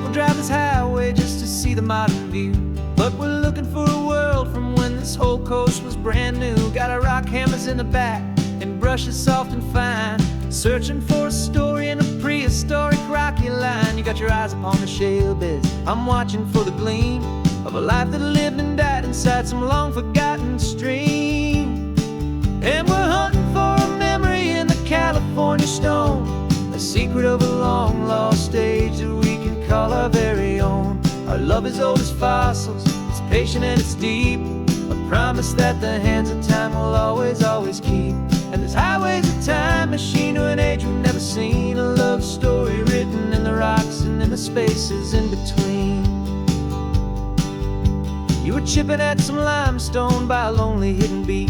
We'll drive this highway just to see the modern view, but we're looking for a world from when this whole coast was brand new. Got our rock hammers in the back and brushes soft and fine, searching for a story in a prehistoric rocky line. You got your eyes upon the shale beds, I'm watching for the gleam of a life that lived and died inside some long forgotten stream. And we're hunting for a memory in the California stone, a secret of a long lost age that we can call our very own. Our love is old as fossils, it's patient and it's deep, a promise that the hands of time will always, always keep. And this highway's a time machine to an age we've never seen, a love story written in the rocks and in the spaces in between. You were chipping at some limestone by a lonely hidden beach,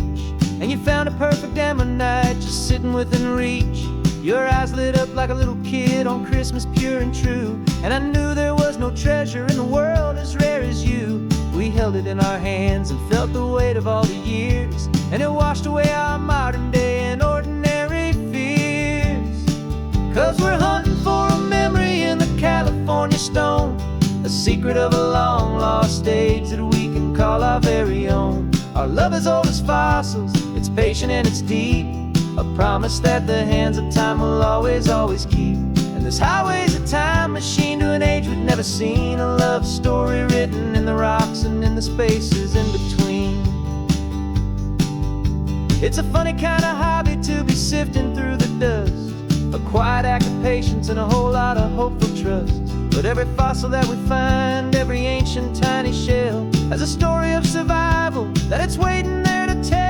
and you found a perfect ammonite just sitting within reach. Your eyes lit up like a little kid on Christmas, pure and true, and I knew there was no treasure in the world as rare as you. We held it in our hands and felt the weight of all the years, and it washed away our modern day and ordinary fears. 'Cause we're hunting for a memory in the California stone, a secret of a long lost age that we can call our very own. Our love is old as fossils, it's patient and it's deep, a promise that the hands of time will always, always keep. And this highway's a time machine to an age we've never seen, a love story written in the rocks and in the spaces in between. It's a funny kind of hobby to be sifting through the dust, a quiet act of patience and a whole lot of hopeful trust. But every fossil that we find, every ancient tiny shell, has a story of survival that it's waiting there to tell.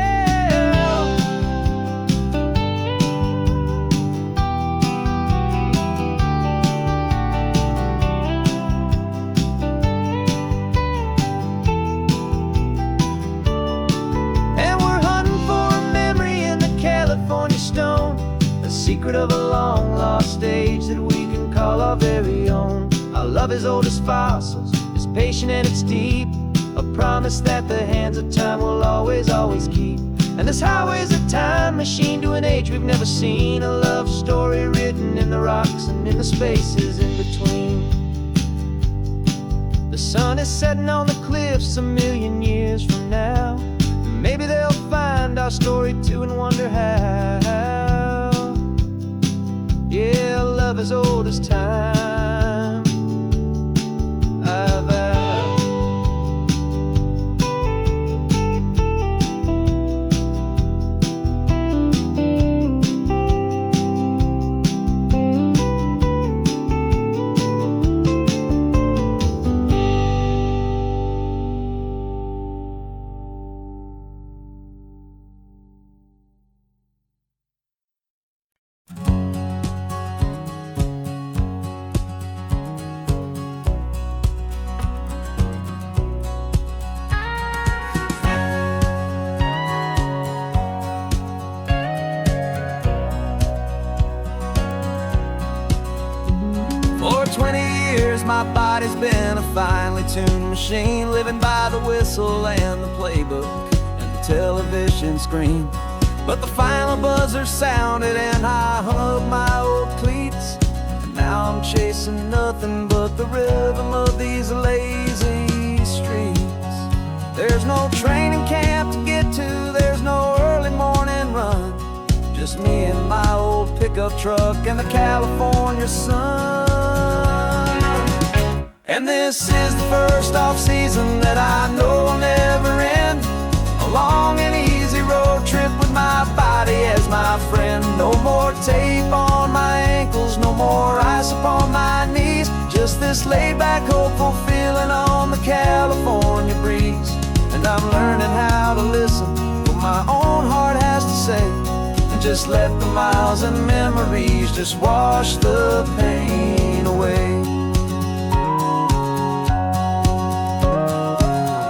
And we're hunting for a memory in the California stone, a secret of a long lost age that we can call our very own. Our love is old as fossils, it's patient and it's deep, a promise that the hands of time will always, always keep. And this highway's a time machine to an age we've never seen, a love story written in the rocks and in the spaces in between. The sun is setting on the cliffs a million years from now, maybe they'll find our story too and wonder how. Yeah, love is old as time, I vow. For 20 years my body's been a finely tuned machine, living by the whistle and the playbook and the television screen. But the final buzzer sounded and I hung up my old cleats, and now I'm chasing nothing but the rhythm of these lazy streets. There's no training camp to get to, there's no early morning run, just me and my old pickup truck and the California sun. And this is the first off-season that I know will never end, a long and easy road trip with my body as my friend. No more tape on my ankles, no more ice upon my knees, just this laid-back, hopeful feeling on the California breeze. And I'm learning how to listen what my own heart has to say, and just let the miles and memories just wash the pain away.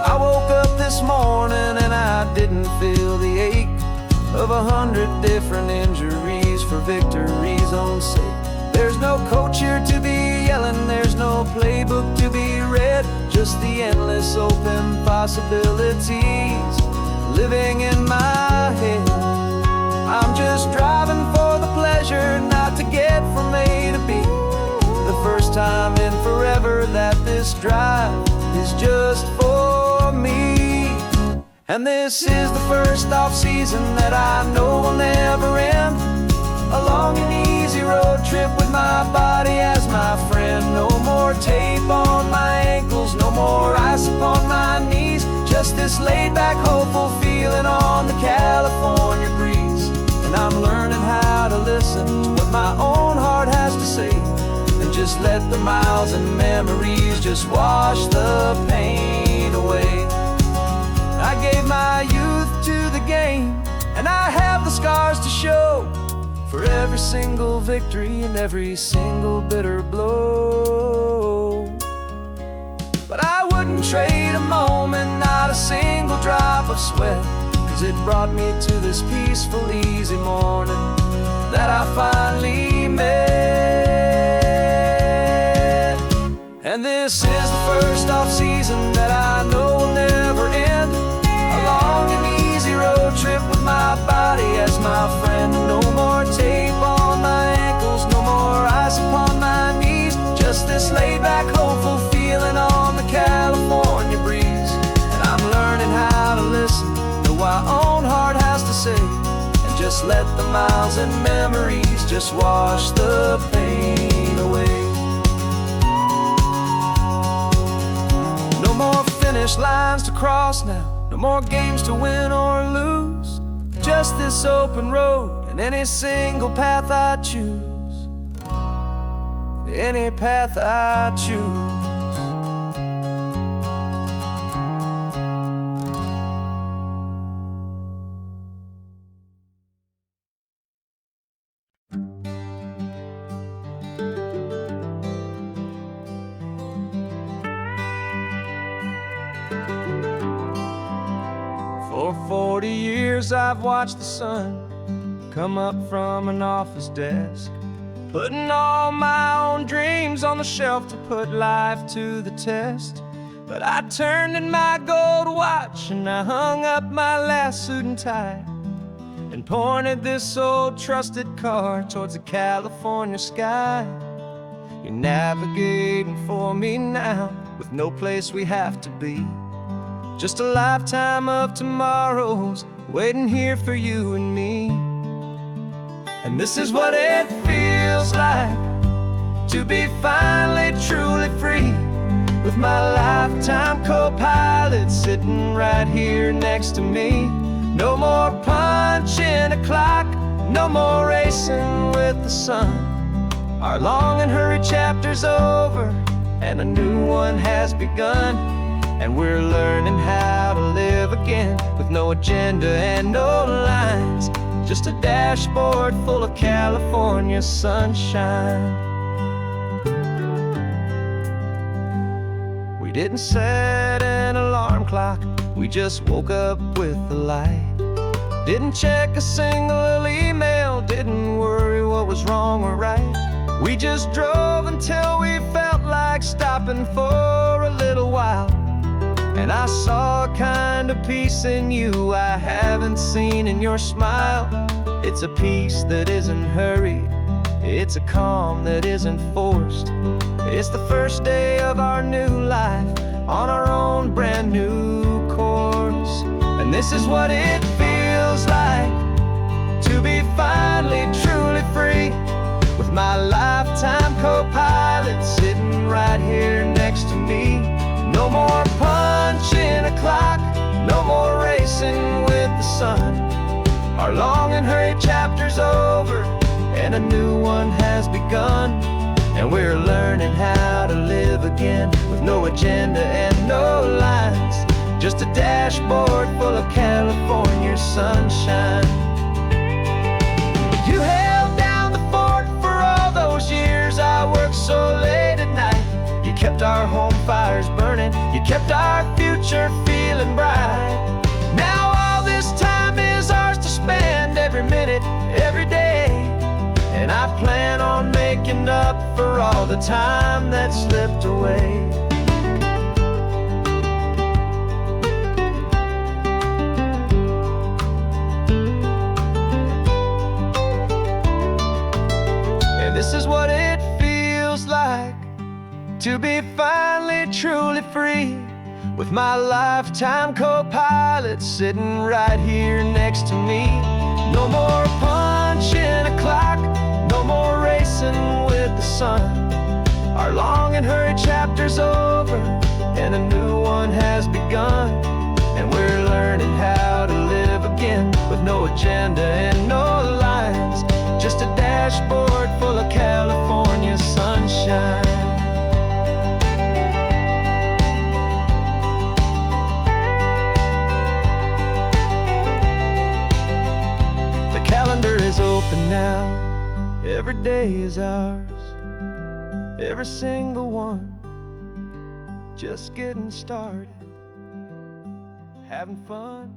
I woke up this morning and I didn't feel the ache of 100 different injuries for victory's own sake. There's no coach here to be yelling, there's no playbook to be read, just the endless open possibilities living in my head. I'm just driving for the pleasure, not to get from A to B. The first first time in forever that this drive is just for me. And this is the first off-season that I know will never end. A long and easy road trip with my body as my friend. No more tape on my ankles, no more ice upon my knees. Just this laid-back, hopeful feeling on the California breeze. And I'm learning how to listen to what my own heart has to say, and just let the miles and memories just wash the pain away. I gave my youth to the game, and I have the scars to show for every single victory and every single bitter blow. But I wouldn't trade a moment, not a single drop of sweat, 'cause it brought me to this peaceful, easy morning that I finally met. And this is the first off-season that I know will never end. A long and easy road trip with my body as my friend. No more tape on my ankles, no more ice upon my knees. Just this laid-back, hopeful feeling on the California breeze. And I'm learning how to listen to what my own heart has to say, and just let the miles and memories just wash the pain away. No more finish lines to cross now, no more games to win or lose. Just this open road and any single path I choose. Any path I choose. For 40 years I've watched the sun come up from an office desk, putting all my own dreams on the shelf to put life to the test. But I turned in my gold watch and I hung up my last suit and tie, and pointed this old trusted car towards the California sky. You're navigating for me now with no place we have to be. Just a lifetime of tomorrows waiting here for you and me. And this is what it feels like to be finally truly free, with my lifetime co-pilot sitting right here next to me. No more punching a clock, no more racing with the sun. Our long and hurried chapter's over and a new one has begun. And we're learning how to live again with no agenda and no lines. Just a dashboard full of California sunshine. We didn't set an alarm clock, we just woke up with the light. Didn't check a single email, didn't worry what was wrong or right. We just drove until we felt like stopping for a little while. And I saw a kind of peace in you I haven't seen in your smile. It's a peace that isn't hurried, it's a calm that isn't forced. It's the first day of our new life on our own brand new course. And this is what it feels like to be finally truly free, with my lifetime co-pilot sitting right here next to me. No more punching a clock, no more racing with the sun. Our long and hurried chapter's over and a new one has begun. And we're learning how to live again with no agenda and no lines. Just a dashboard full of California sunshine. You held down the fort for all those years I worked so late at night. You kept our home fires burning, you kept our future feeling bright. Now all this time is ours to spend, every minute, every day. And I plan on making up for all the time that slipped away. And this is what it feels like to be finally truly free, with my lifetime co-pilot sitting right here next to me. No more punching a clock, no more racing with the sun. Our long and hurried chapter's over, and a new one has begun. And we're learning how to live again, with no agenda and no lines, just a dashboard full of California sunshine. The calendar is open now, every day is ours, every single one, just getting started, having fun.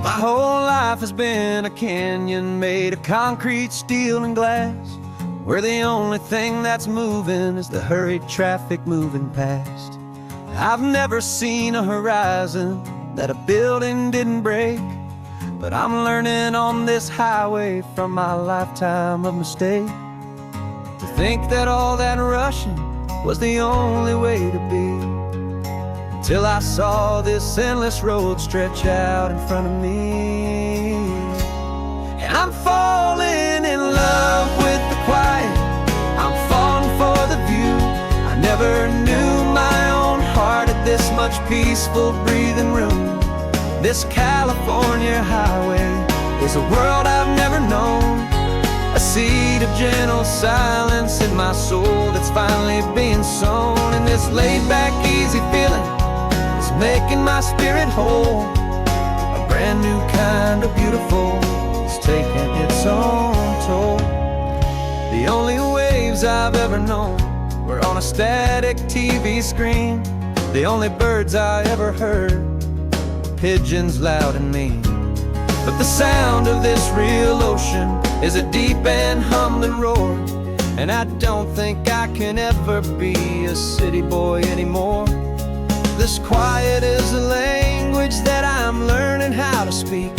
My whole life has been a canyon made of concrete, steel, and glass, where the only thing that's moving is the hurried traffic moving past. I've never seen a horizon that a building didn't break, but I'm learning on this highway from my lifetime of mistake, to think that all that rushing was the only way to be, till I saw this endless road stretch out in front of me. And I'm falling in love with the quiet, I'm falling for the view. I never knew my own heart had this much peaceful breathing room. This California highway is a world I've never known, a seed of gentle silence in my soul that's finally being sown. And this laid-back, easy feeling is making my spirit whole. A brand new kind of beautiful is taking its own toll. The only waves I've ever known were on a static TV screen. The only birds I ever heard were pigeons loud and mean. But the sound of this real ocean is a deep and humbling roar, and I don't think I can ever be a city boy anymore. This quiet is a language that I'm learning how to speak,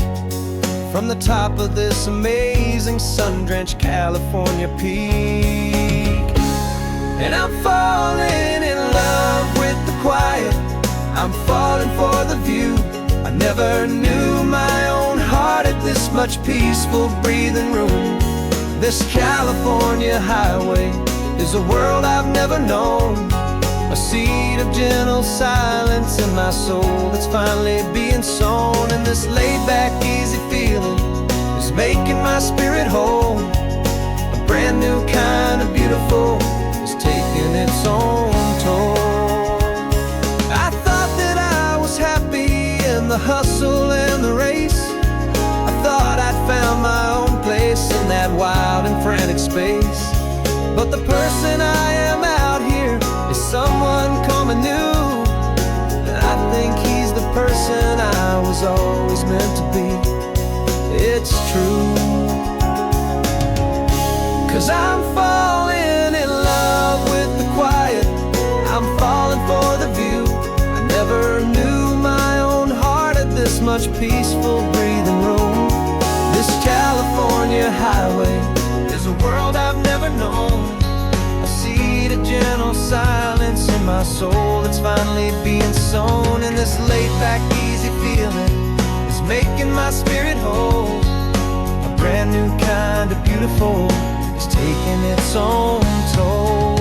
from the top of this amazing sun-drenched California peak. And I'm falling in love with the quiet, I'm falling for the view. I never knew my own heart had this much peaceful breathing room. This California highway is a world I've never known, a seed of gentle silence in my soul that's finally being sown. And this laid-back, easy feeling is making my spirit whole. A brand new kind of beautiful is taking its own toll. I thought that I was happy in the hustle and the race. I thought I'd found my own place in that wild and frantic space. But the person I am out here is someone coming new, and I think he's the person I was always meant to be. It's true, 'cause I'm falling in love with the quiet, I'm falling for the view. I never knew my own heart had this much peaceful breathing room. This California highway is a world I've never known, a seed of gentle silence in my soul that's finally being sown. And this laid-back, easy feeling is making my spirit whole. A brand new kind of beautiful is taking its own toll.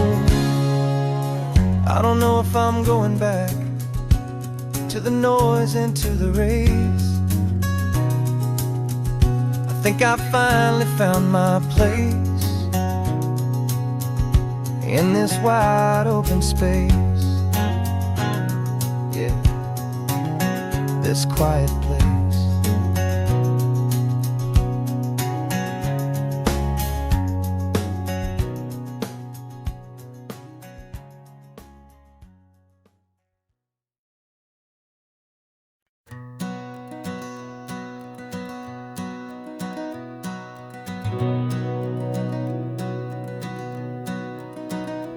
I don't know if I'm going back to the noise and to the race. I think I finally found my place in this wide open space. Yeah, this quiet place.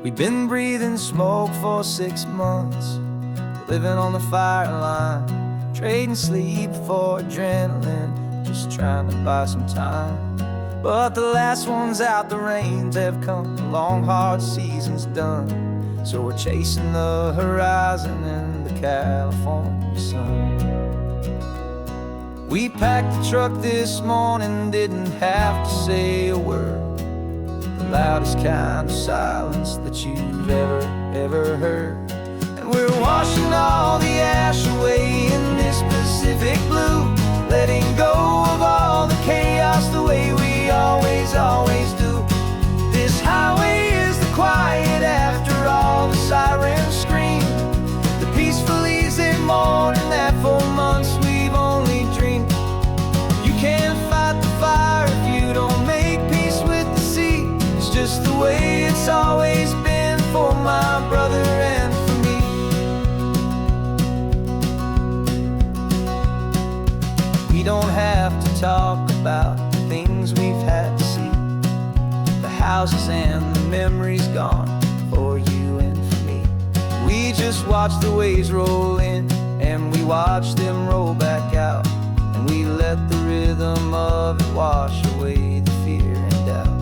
We've been breathing smoke for 6 months, living on the fire line, trading sleep for adrenaline, just trying to buy some time. But the last one's out, the rains have come, the long hard season's done. So we're chasing the horizon in the California sun. We packed the truck this morning, didn't have to say a word. The loudest kind of silence that you've ever heard. And we're washing all the ash away in this Pacific blue, letting go of all the chaos the way we always do. This highway is the quiet after all the sirens scream, the peaceful easy morning that for months we've only dreamed. You can't fight the fire if you don't make peace with the sea. It's just the way it's always been for my brother and for me. We don't have to talk about the things we've had to see, the houses and the memories gone for you and for me. We just watch the waves roll in and we watch them roll back out, and we let the rhythm of it wash away the fear and doubt.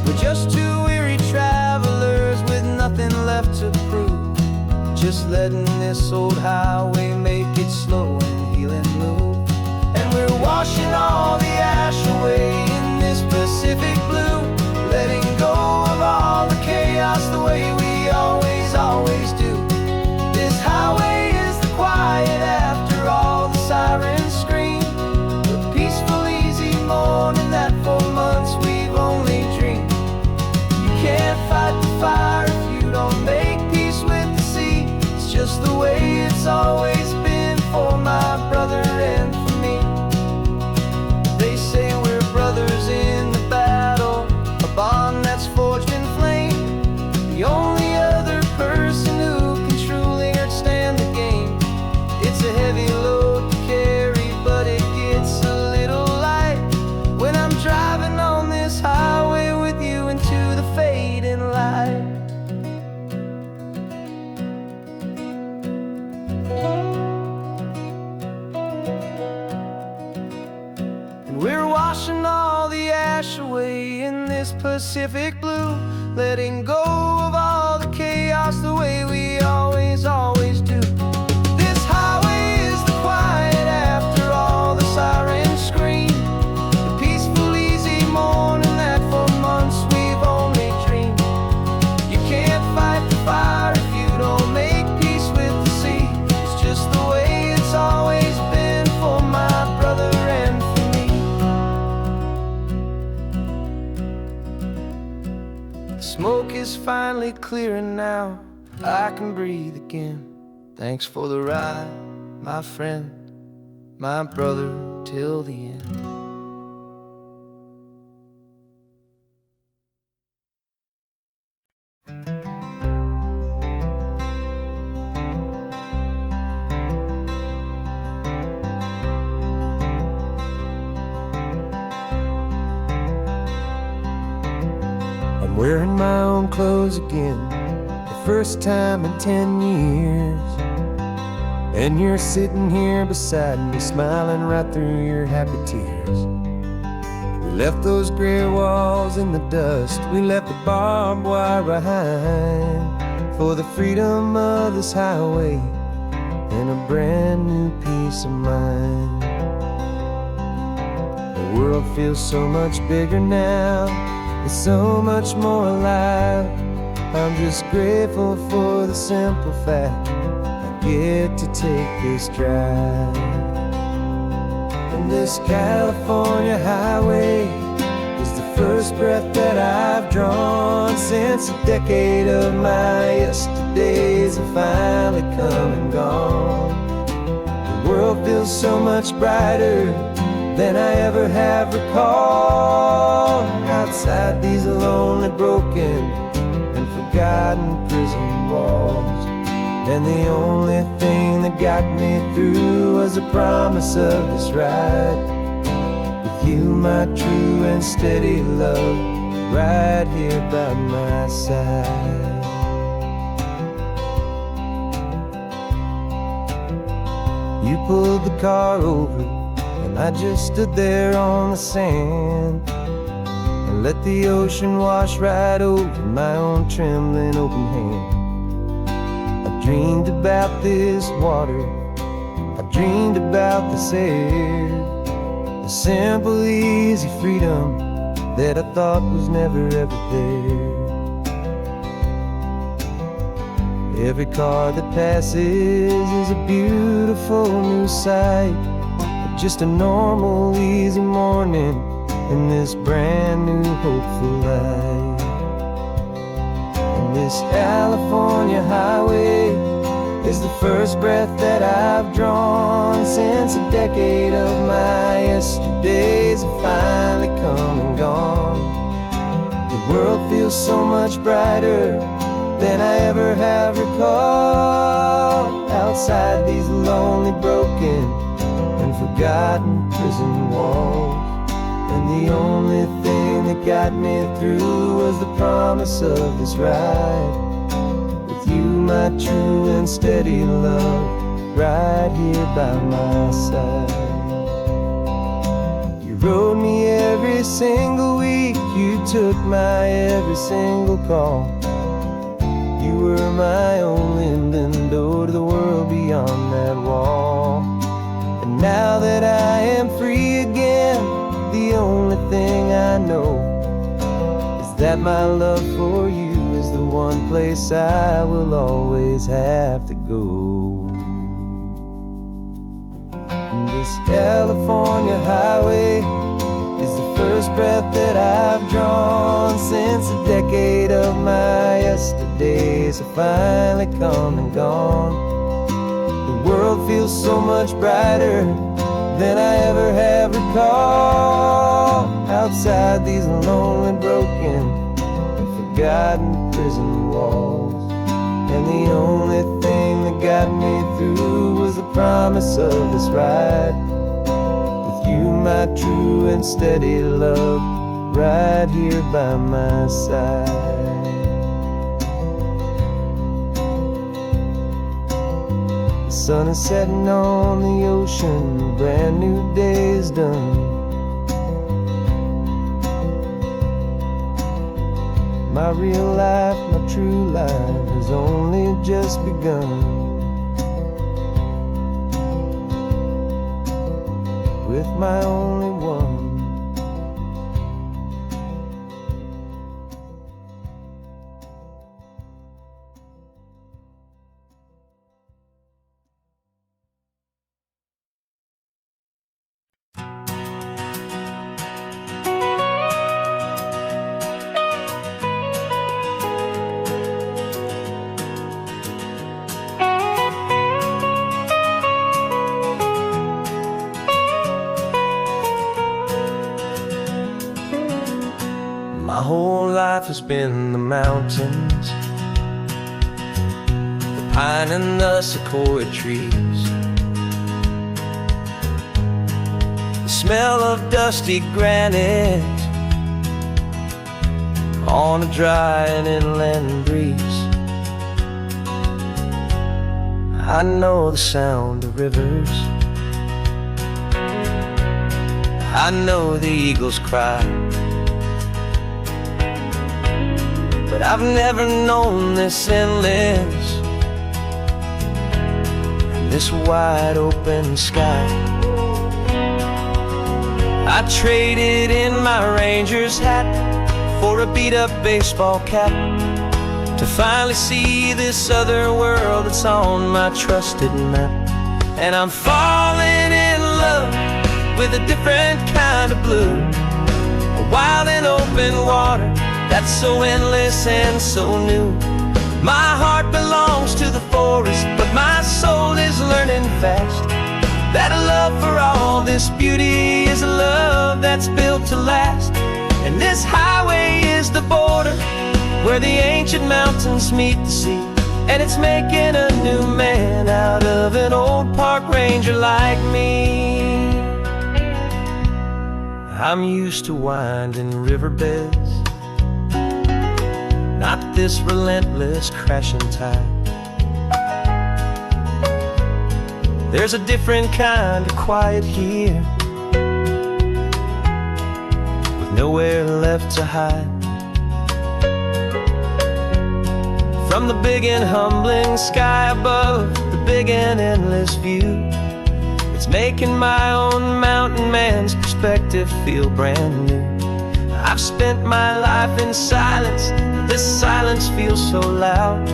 We're just two weary travelers with nothing left to prove, just letting this old highway make its slow and healing move. And we're washing all the ash away in this Pacific blue, letting go of all the chaos the way we always do. This highway is the quiet after all the sirens scream, the peaceful easy morning that for months we've only dreamed. You can't fight the fire if you don't make peace with the sea. It's just the way it's always been for my brother and for me. They say we're brothers in the battle, a bond that's forged in flame. The only other person who can truly stand the game. It's a heavy load to carry, but it gets a little light when I'm driving on this highway with you into the fading light. And we're washing all the ash away in this Pacific blue, letting go of all the chaos the way we always do. This highway is the quiet after all the sirens scream, the peaceful easy morning that for months we've only dreamed. You can't fight the fire if you don't make peace with the sea. It's just the way it's always been for my brother and for me. The smoke is finally clearing now, I can breathe again. Thanks for the ride, my friend, my brother till the end. I'm wearing my own clothes again, the first time in 10 years. And you're sitting here beside me, smiling right through your happy tears. We left those gray walls in the dust, we left the barbed wire behind, for the freedom of this highway and a brand new peace of mind. The world feels so much bigger now, it's so much more alive. I'm just grateful for the simple fact I get to take this drive. And this California highway is the first breath that I've drawn since a decade of my yesterdays have finally come and gone. The world feels so much brighter than I ever have recalled. Outside these lonely, broken, and forgotten prison walls, and the only thing that got me through was the promise of this ride with you, my true and steady love. right here by my side. You pulled the car over, and I just stood there on the sand and let the ocean wash right over my own trembling open hand. I dreamed about this water, I dreamed about this air, the simple, easy freedom that I thought was never ever there. Every car that passes is a beautiful new sight, but just a normal, easy morning in this brand new, hopeful life. And this California highway is the first breath that I've drawn since a decade of my yesterdays have finally come and gone. The world feels so much brighter than I ever have recalled, outside these lonely, broken, and forgotten prison walls. And the only thing that got me through was the promise of this ride with you, my true and steady love, right here by my side. You rode me every single week, you took my every single call. You were my only window to the world beyond that wall. And now that I am free again, the only thing I know is that my love for you is the one place I will always have to go. And this California highway is the first breath that I've drawn since a decade of my yesterdays have finally come and gone. The world feels so much brighter than I ever have recalled, outside these lonely, broken, and forgotten prison walls. And the only thing that got me through was the promise of this ride with you, my true and steady love, right here by my side. The sun is setting on the ocean, a brand new day is done. My real life, my true life has only just begun. With my only one. My whole life has been the mountains, the pine and the sequoia trees, the smell of dusty granite on a dry and inland breeze. I know the sound of rivers, I know the eagles cry, but I've never known this endless, this wide open sky. I traded in my ranger's hat for a beat-up baseball cap to finally see this other world that's on my trusted map. And I'm falling in love with a different kind of blue, a wild and open water that's so endless and so new. My heart belongs to the forest, but my soul is learning fast that a love for all this beauty is a love that's built to last. And this highway is the border where the ancient mountains meet the sea, and it's making a new man out of an old park ranger like me. I'm used to winding riverbeds this relentless crashing tide. There's a different kind of quiet here, with nowhere left to hide. From the big and humbling sky above, the big and endless view, it's making my own mountain man's perspective feel brand new. I've spent my life in silence, this silence feels so loud.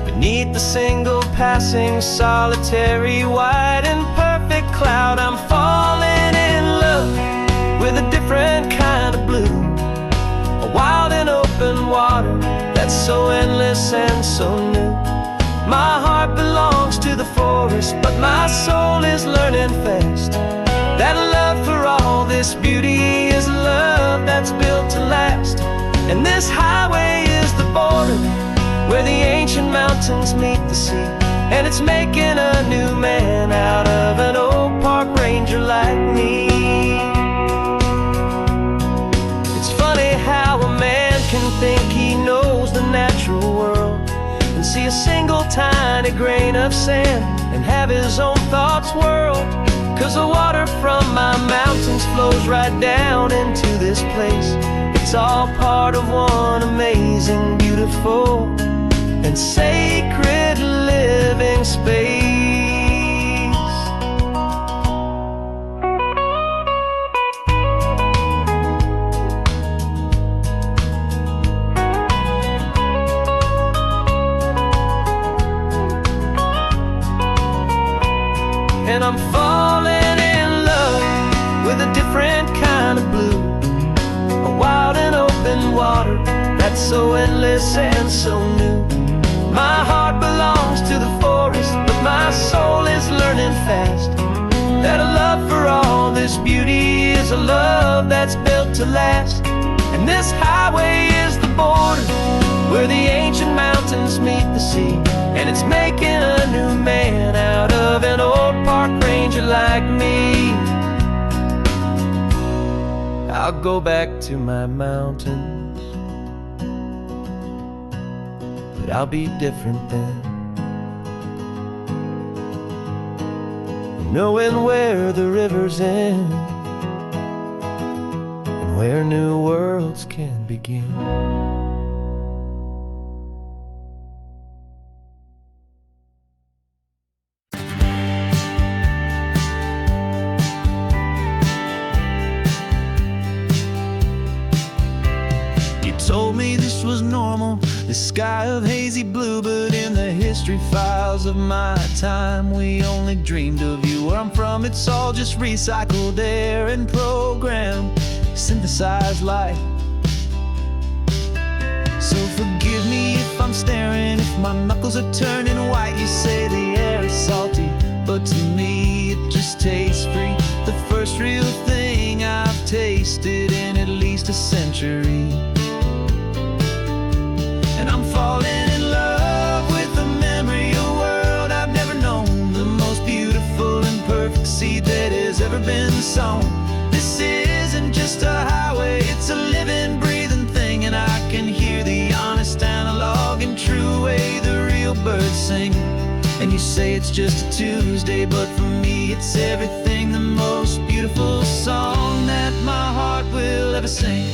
Beneath the single passing solitary white and perfect cloud, I'm falling in love with a different kind of blue, a wild and open water that's so endless and so new. My heart belongs to the forest, but my soul is learning fast that love for all this beauty is love that's built to last. And this highway is the border where the ancient mountains meet the sea, and it's making a new man out of an old park ranger like me. It's funny how a man can think he knows the natural world and see a single tiny grain of sand and have his own thoughts whirled. 'Cause the water from my mountains flows right down into this place. It's all part of one amazing, beautiful, and sacred living space. And I'm falling in love with a different kind of blue, a wild and open water that's so endless and so new. My heart belongs to the forest, but my soul is learning fast that a love for all this beauty is a love that's built to last. And this highway is the border where the ancient mountains meet the sea, and it's making a new man out of an old park ranger like me. I'll go back to my mountains, but I'll be different then, knowing where the rivers end and where new worlds can begin. Told me this was normal, this sky of hazy blue, but in the history files of my time, we only dreamed of you. Where I'm from, it's all just recycled air and programmed, synthesized light. So forgive me if I'm staring, if my knuckles are turning white. You say the air is salty, but to me it just tastes free. The first real thing I've tasted in at least a century. And I'm falling in love with the memory of a world I've never known, the most beautiful and perfect seed that has ever been sown. This isn't just a highway, it's a living, breathing thing, and I can hear the honest, analog, and true way the real birds sing. And you say it's just a Tuesday, but for me it's everything, the most beautiful song that my heart will ever sing.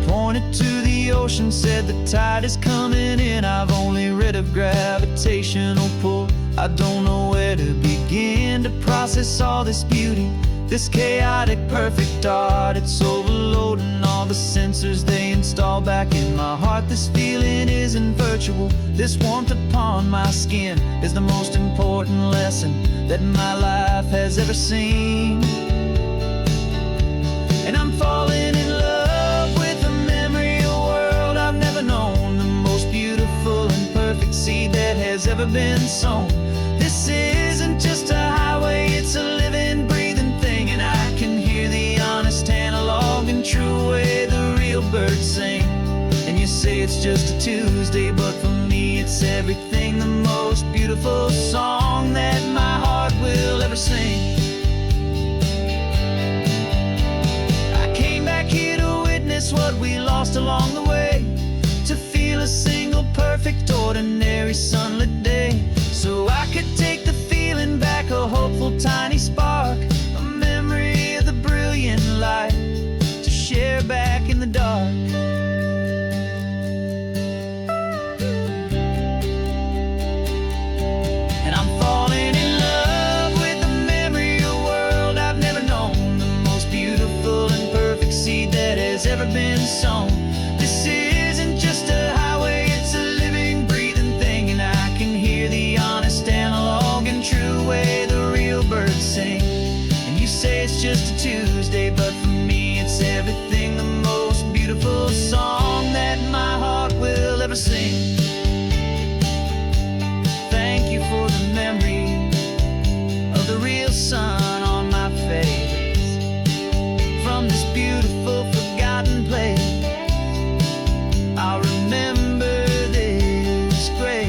Pointed to the ocean, said the tide is coming in. I've only read of gravitational pull. I don't know where to begin to process all this beauty, this chaotic, perfect art. It's overloading all the sensors they install back in my heart. This feeling isn't virtual. This warmth upon my skin is the most important lesson that my life has ever seen. And I'm falling in love with a memory of a world I've never known, the most beautiful and perfect seed that has ever been sown. This isn't just a highway, it's a living, breathing thing, and I can hear the honest, analog, and true way the real birds sing. And you say it's just a Tuesday, but for me it's everything, the most beautiful song that my heart will ever sing. I came back here to witness what we lost along the way, to feel a single perfect ordinary sunlit day, so I could take the feeling back, a hopeful tiny spark, a memory of the brilliant light to share back in the dark. And I'm falling in love with the memory of a world I've never known, the most beautiful and perfect seed that has ever been sown. This isn't just a highway, it's a living, breathing thing, and I can hear the honest analog and true way the real birds sing. And you say it's just a Tuesday, but for me it's everything, the most beautiful song that my heart will ever sing. Thank you for the memory of the real sun on my face, from this beautiful forgotten place. I'll remember this grace.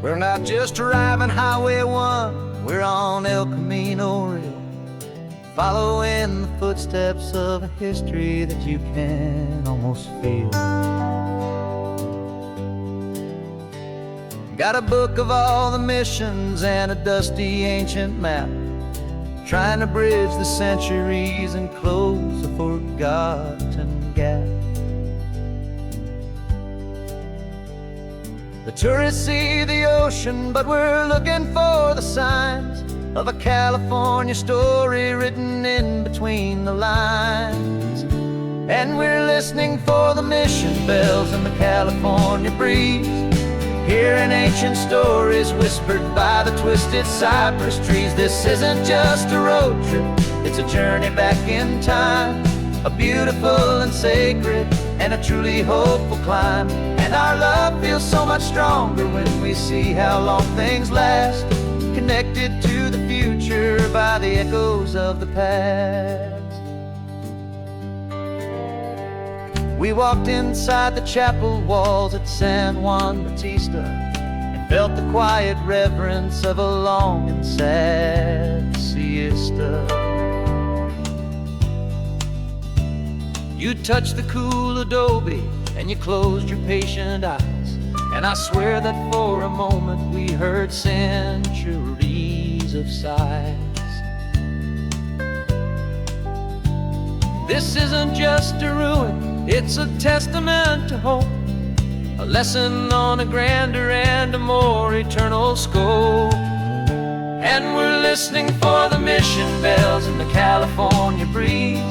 We're not just driving Highway 1, we're on El Camino Real, following the footsteps of a history that you can almost feel. Got a book of all the missions and a dusty ancient map, trying to bridge the centuries and close a forgotten gap. The tourists see the ocean, but we're looking for the signs of a California story written in between the lines. And we're listening for the mission bells in the California breeze, hearing ancient stories whispered by the twisted cypress trees. This isn't just a road trip, it's a journey back in time, a beautiful and sacred and a truly hopeful climb. And our love feels so much stronger when we see how long things last, connected to the future by the echoes of the past. We walked inside the chapel walls at San Juan Bautista and felt the quiet reverence of a long and sad siesta. You touched the cool adobe and you closed your patient eyes, and I swear that for a moment we heard centuries of sighs. This isn't just a ruin, it's a testament to hope, a lesson on a grander and a more eternal scope. And we're listening for the mission bells in the California breeze,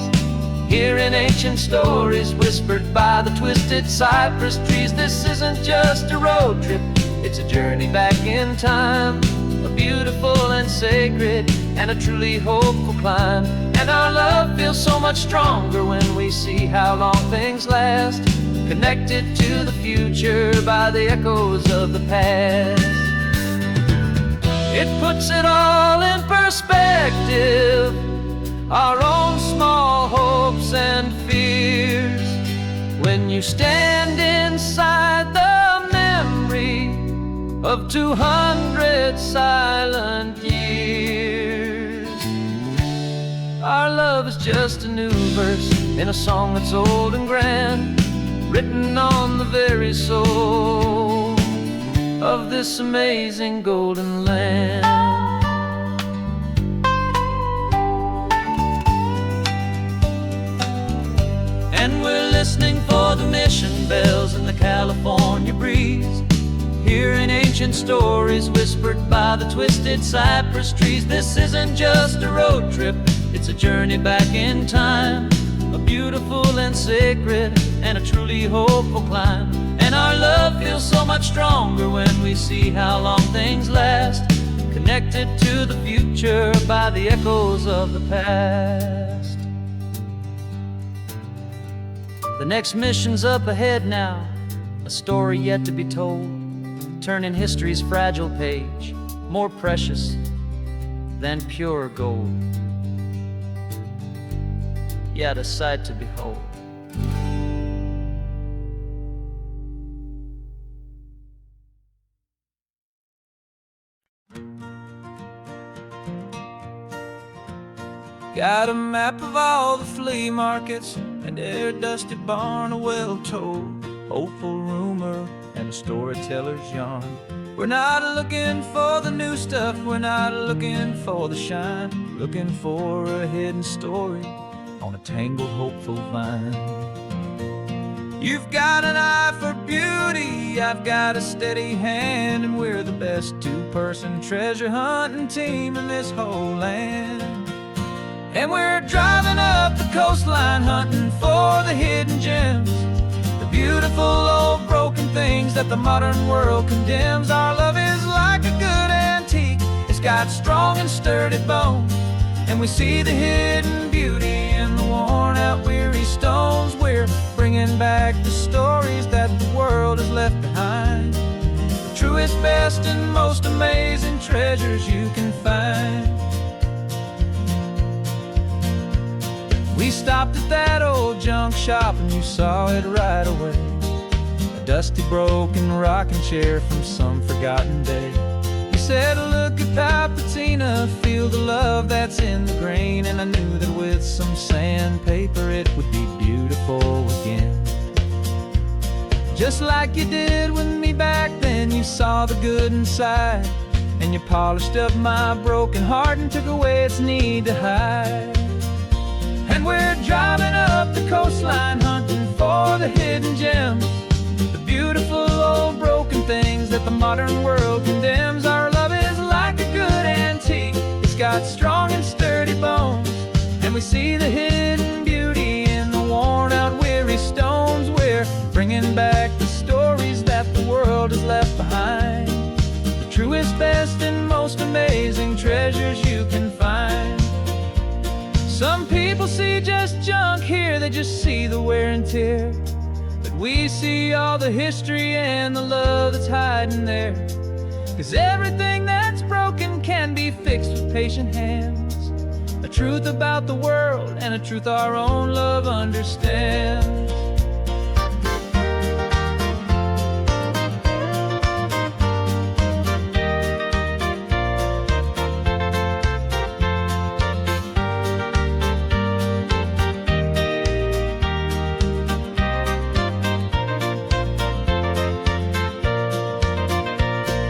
hearing ancient stories whispered by the twisted cypress trees. This isn't just a road trip, it's a journey back in time, a beautiful and sacred and a truly hopeful climb. And our love feels so much stronger when we see how long things last, connected to the future by the echoes of the past. It puts it all in perspective, our own small hopes and fears, when you stand inside the memory of 200 silent years. Our love is just a new verse in a song that's old and grand, written on the very soul of this amazing golden land. And we're listening for the mission bells in the California breeze, hearing ancient stories whispered by the twisted cypress trees. This isn't just a road trip, it's a journey back in time, a beautiful and sacred and a truly hopeful climb. And our love feels so much stronger when we see how long things last, connected to the future by the echoes of the past. The next mission's up ahead now, a story yet to be told, turning history's fragile page more precious than pure gold. Yet a sight to behold. Got a map of all the flea markets and their dusty barn, a well-told, hopeful rumor, and a storyteller's yarn. We're not looking for the new stuff, we're not looking for the shine, looking for a hidden story on a tangled, hopeful vine. You've got an eye for beauty, I've got a steady hand, and we're the best two-person treasure hunting team in this whole land. And we're driving up the coastline hunting for the hidden gems, the beautiful old broken things that the modern world condemns. Our love is like a good antique, it's got strong and sturdy bones, and we see the hidden beauty in the worn out weary stones. We're bringing back the stories that the world has left behind, the truest, best, and most amazing treasures you can find. We stopped at that old junk shop and you saw it right away, a dusty, broken rocking chair from some forgotten day. You said, look at Papatina, feel the love that's in the grain, and I knew that with some sandpaper it would be beautiful again. Just like you did with me back then, you saw the good inside, and you polished up my broken heart and took away its need to hide. And we're driving up the coastline hunting for the hidden gems, the beautiful old broken things that the modern world condemns. Our love is like a good antique, it's got strong and sturdy bones, and we see the hidden beauty in the worn out weary stones. We're bringing back the stories that the world has left behind, the truest, best, and most amazing treasures you can find. Some people see just junk here, they just see the wear and tear, but we see all the history and the love that's hiding there. 'Cause everything that's broken can be fixed with patient hands, a truth about the world and a truth our own love understands.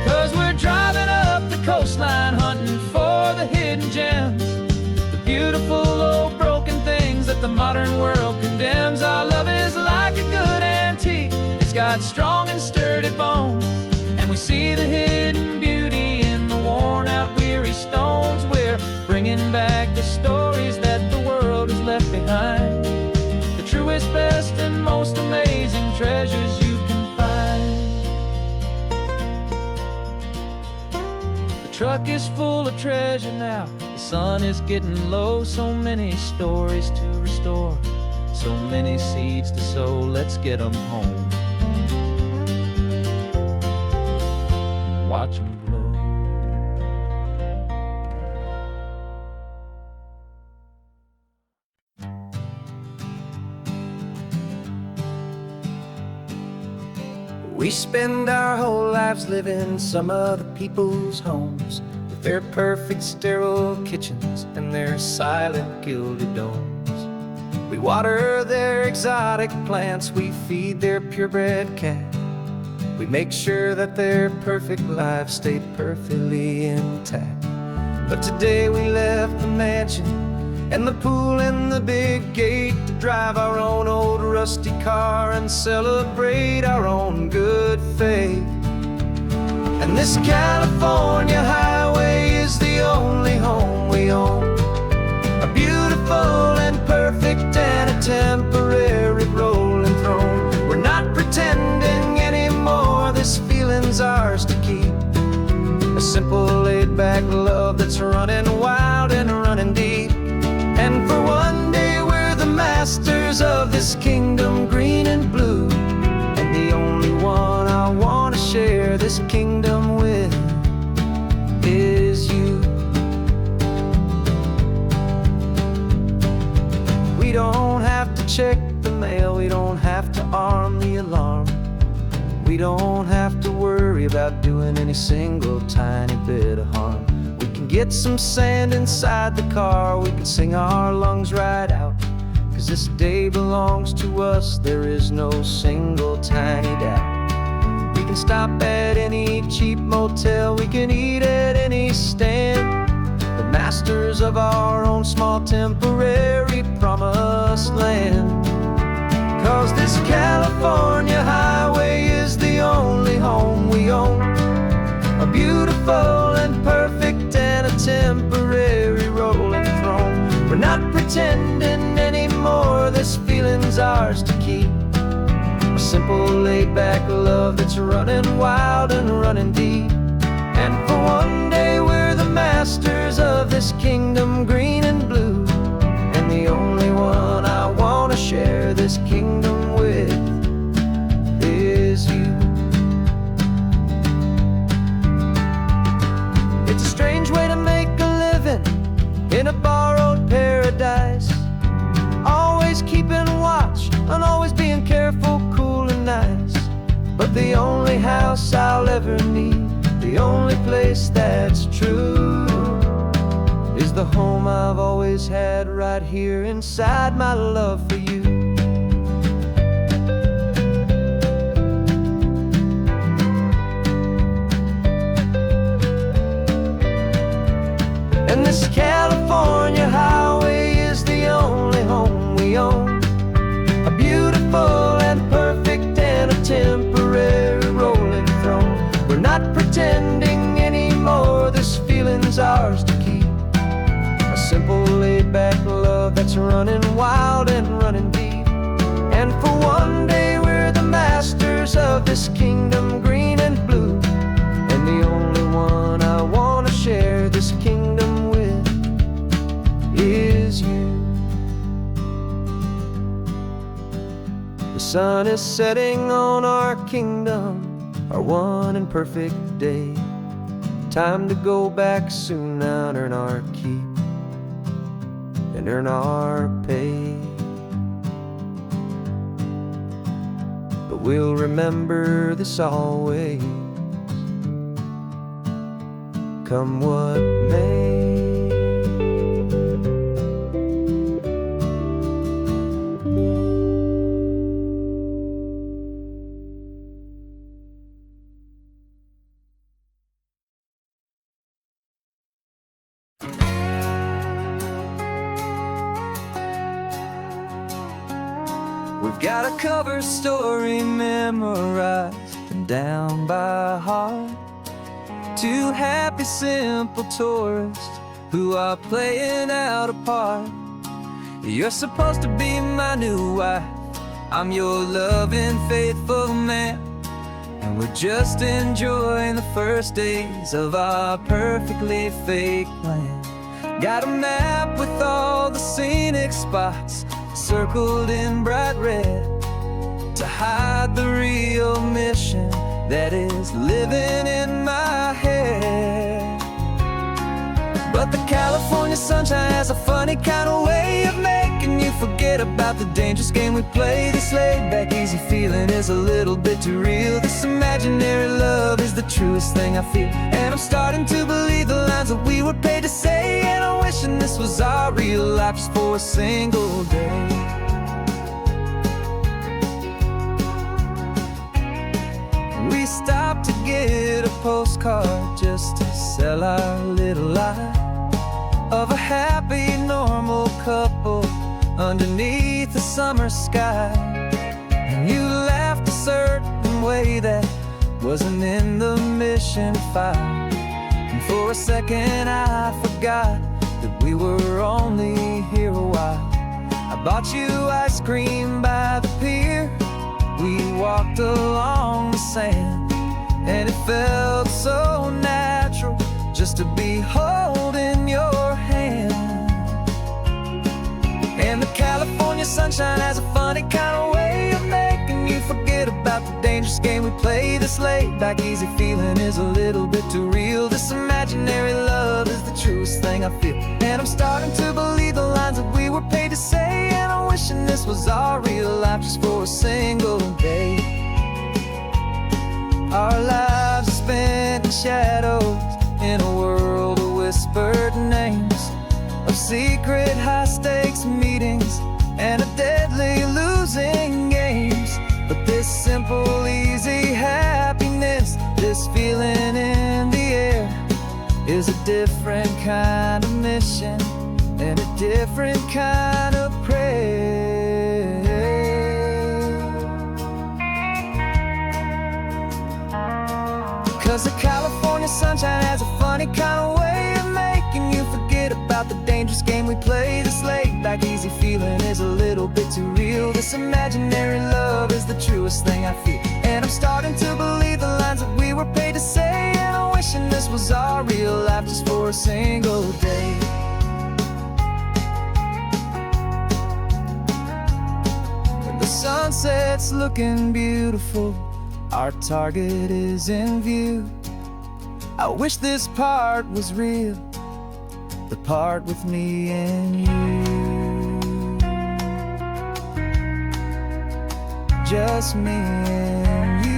'Cause we're driving up the coastline hunting for the hidden gems, the beautiful old broken things that the modern world condemns. Our love is like a good antique, it's got strong and sturdy bones, and we see the hidden beauty in the worn out weary stones. We're bringing back the stories that the world has left behind, the truest, best, and most amazing treasures you can find. The truck is full of treasure now, the sun is getting low. So many stories to restore, so many seeds to sow. Let's get them home, watch them blow. We spend our whole lives living some other people's homes, with their perfect sterile kitchens and their silent gilded domes. We water their exotic plants, we feed their purebred cat, we make sure that their perfect lives stay perfectly intact. But today we left the mansion and the pool and the big gate to drive our own old rusty car and celebrate our own good faith. And this California highway is the only home we own, a beautiful and perfect and a temporary rolling throne. We're not pretending anymore, this feeling's ours to keep, a simple laid-back love that's running wild and running deep. And for one day we're the masters of this kingdom green and blue, and the only one I want to share this kingdom with is you. We don't have to check the mail, we don't have to arm the alarm, we don't have to worry about doing any single tiny bit of harm. We can get some sand inside the car, we can sing our lungs right out. 'Cause this day belongs to us, there is no single tiny doubt. We can stop at any cheap motel, we can eat at any stand, the masters of our own small temporary promised land. 'Cause this California highway is the only home we own, a beautiful and perfect and a temporary rolling throne. We're not pretending anymore, this feeling's ours to keep, a simple laid-back love that's running wild and running deep. And for one day we're the masters of this kingdom green and blue, and the only one I wanna share this kingdom with is you. It's a strange way to make a living in a borrowed paradise, always keeping watch and always being careful, cool and nice. But the only house I'll ever need, the only place that's true, is the home I've always had right here inside my love for you. And this California highway is the only home we own, a beautiful and perfect and a temporary rolling throne. We're not pretending anymore, this feeling's ours to keep, a simple laid-back love that's running wild and running deep. And for one day we're the masters of this kingdom green and blue, and the only one I wanna share this kingdom with is you. The sun is setting on our kingdom, our one and perfect day. Time to go back soon now and earn our keep and earn our pay. But we'll remember this always, come what may. We've got a cover story memorized and down by heart, two happy simple tourists who are playing out a part. You're supposed to be my new wife, I'm your loving faithful man, and we're just enjoying the first days of our perfectly fake plan. Got a map with all the scenic spots circled in bright red to hide the real mission that is living in my head. But the California sunshine has a funny kind of way of making you forget about the dangerous game we play. This laid-back, easy feeling is a little bit too real. This imaginary love is the truest thing I feel, and I'm starting to believe the lines that we were paid to say. And I'm wishing this was our real life just for a single day. We stopped to get a postcard just to sell our little lie of a happy, normal couple underneath the summer sky. And you laughed a certain way that wasn't in the mission file, and for a second I forgot that we were only here a while. I bought you ice cream by the pier, we walked along the sand, and it felt so natural just to be holding your hand. And the California sunshine has a funny kind of way of making you forget about the dangerous game we play. This laid-back, easy feeling is a little bit too real. This imaginary love is the truest thing I feel, and I'm starting to believe the lines that we were paid to say. And I'm wishing this was our real life just for a single day. Our lives are spent in shadows in a world of whistles whispered names of secret high-stakes meetings and of deadly losing games. But this simple, easy happiness, this feeling in the air, is a different kind of mission and a different kind of prayer. 'Cause the California sunshine has a funny kind of way of making you forget about the dangerous game we play. This laid-back, easy feeling is a little bit too real. This imaginary love is the truest thing I feel, and I'm starting to believe the lines that we were paid to say. And I'm wishing this was our real life just for a single day. When the sunset's looking beautiful, our target is in view. I wish this part was real, the part with me and you. Just me and you.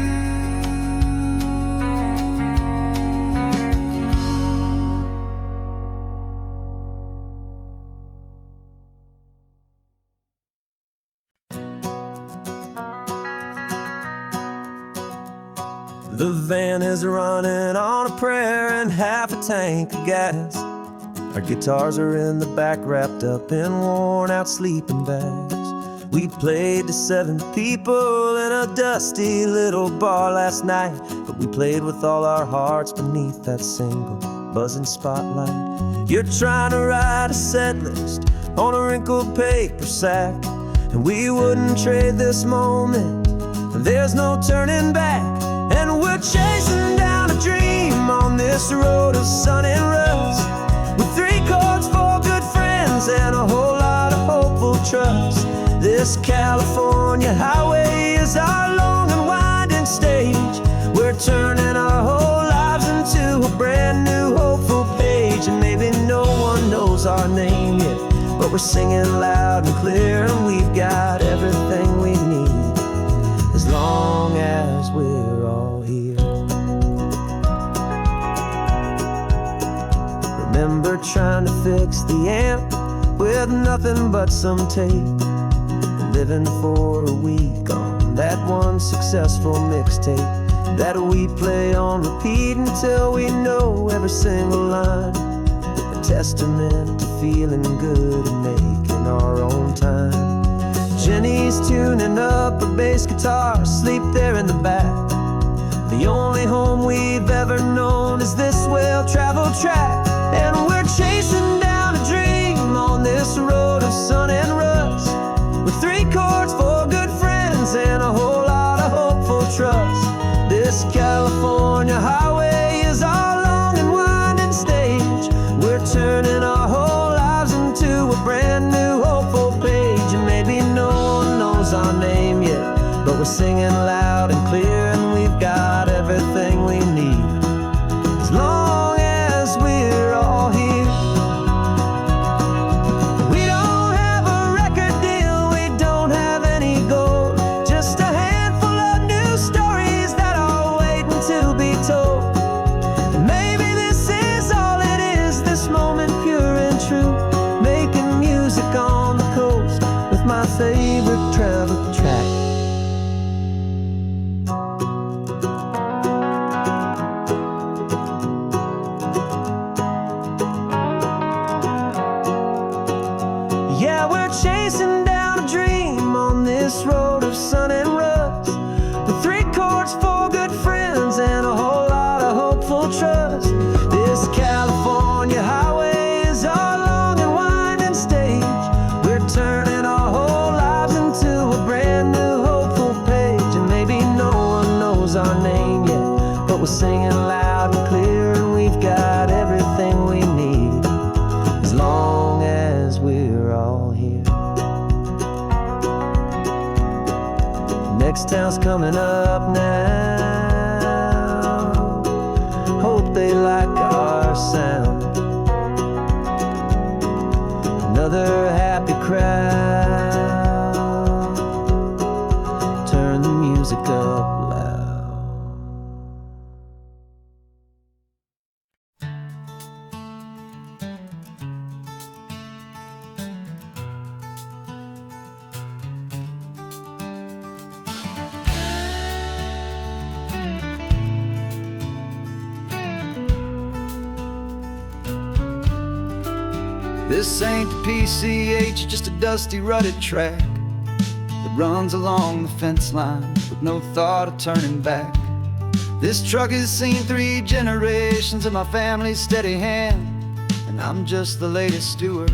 The van is running on a prayer and half a tank of gas. Our guitars are in the back, wrapped up in worn-out sleeping bags. We played to 7 people in a dusty little bar last night, but we played with all our hearts beneath that single buzzing spotlight. You're trying to write a set list on a wrinkled paper sack, and we wouldn't trade this moment. There's no turning back, and we're chasing down a dream on this road of sun and rust, with 3 chords, 4 good friends, and a whole lot of hopeful trust. This California highway is our long and winding stage. We're turning our whole lives into a brand new hopeful page. And maybe no one knows our name yet, but we're singing loud and clear, and we've got everything we need, as long as we're all here. Remember trying to fix the amp with nothing but some tape, living for a week on that one successful mixtape that we play on repeat until we know every single line. A testament to feeling good and making our own time. Jenny's tuning up her bass guitar, asleep there in the back. The only home we've ever known is this well-traveled track, and we're chasing down a dream on this road of sun and rust, with 3 chords, 4 good friends, and a whole lot of hopeful trust. This California highway is our long and winding stage. We're turning our whole lives into a brand new hopeful page. And maybe no one knows our name yet, but we're singing loud and clear, and we've got everything we need, as long as we're all here. Favorite travel track. Yeah, we're chasing down a dream on this road of sun and rust, with 3 chords, 4 good friends, and a whole lot of hopeful trust. This California highway is our long and winding stage. We're turning our whole our name yet, but we're singing loud and clear, and we've got everything we need, as long as we're all here. Next town's coming up now, hope they like our sound. Another happy crowd, turn the music up. This ain't the PCH, just a dusty rutted track that runs along the fence line with no thought of turning back. This truck has seen 3 generations of my family's steady hand, and I'm just the latest steward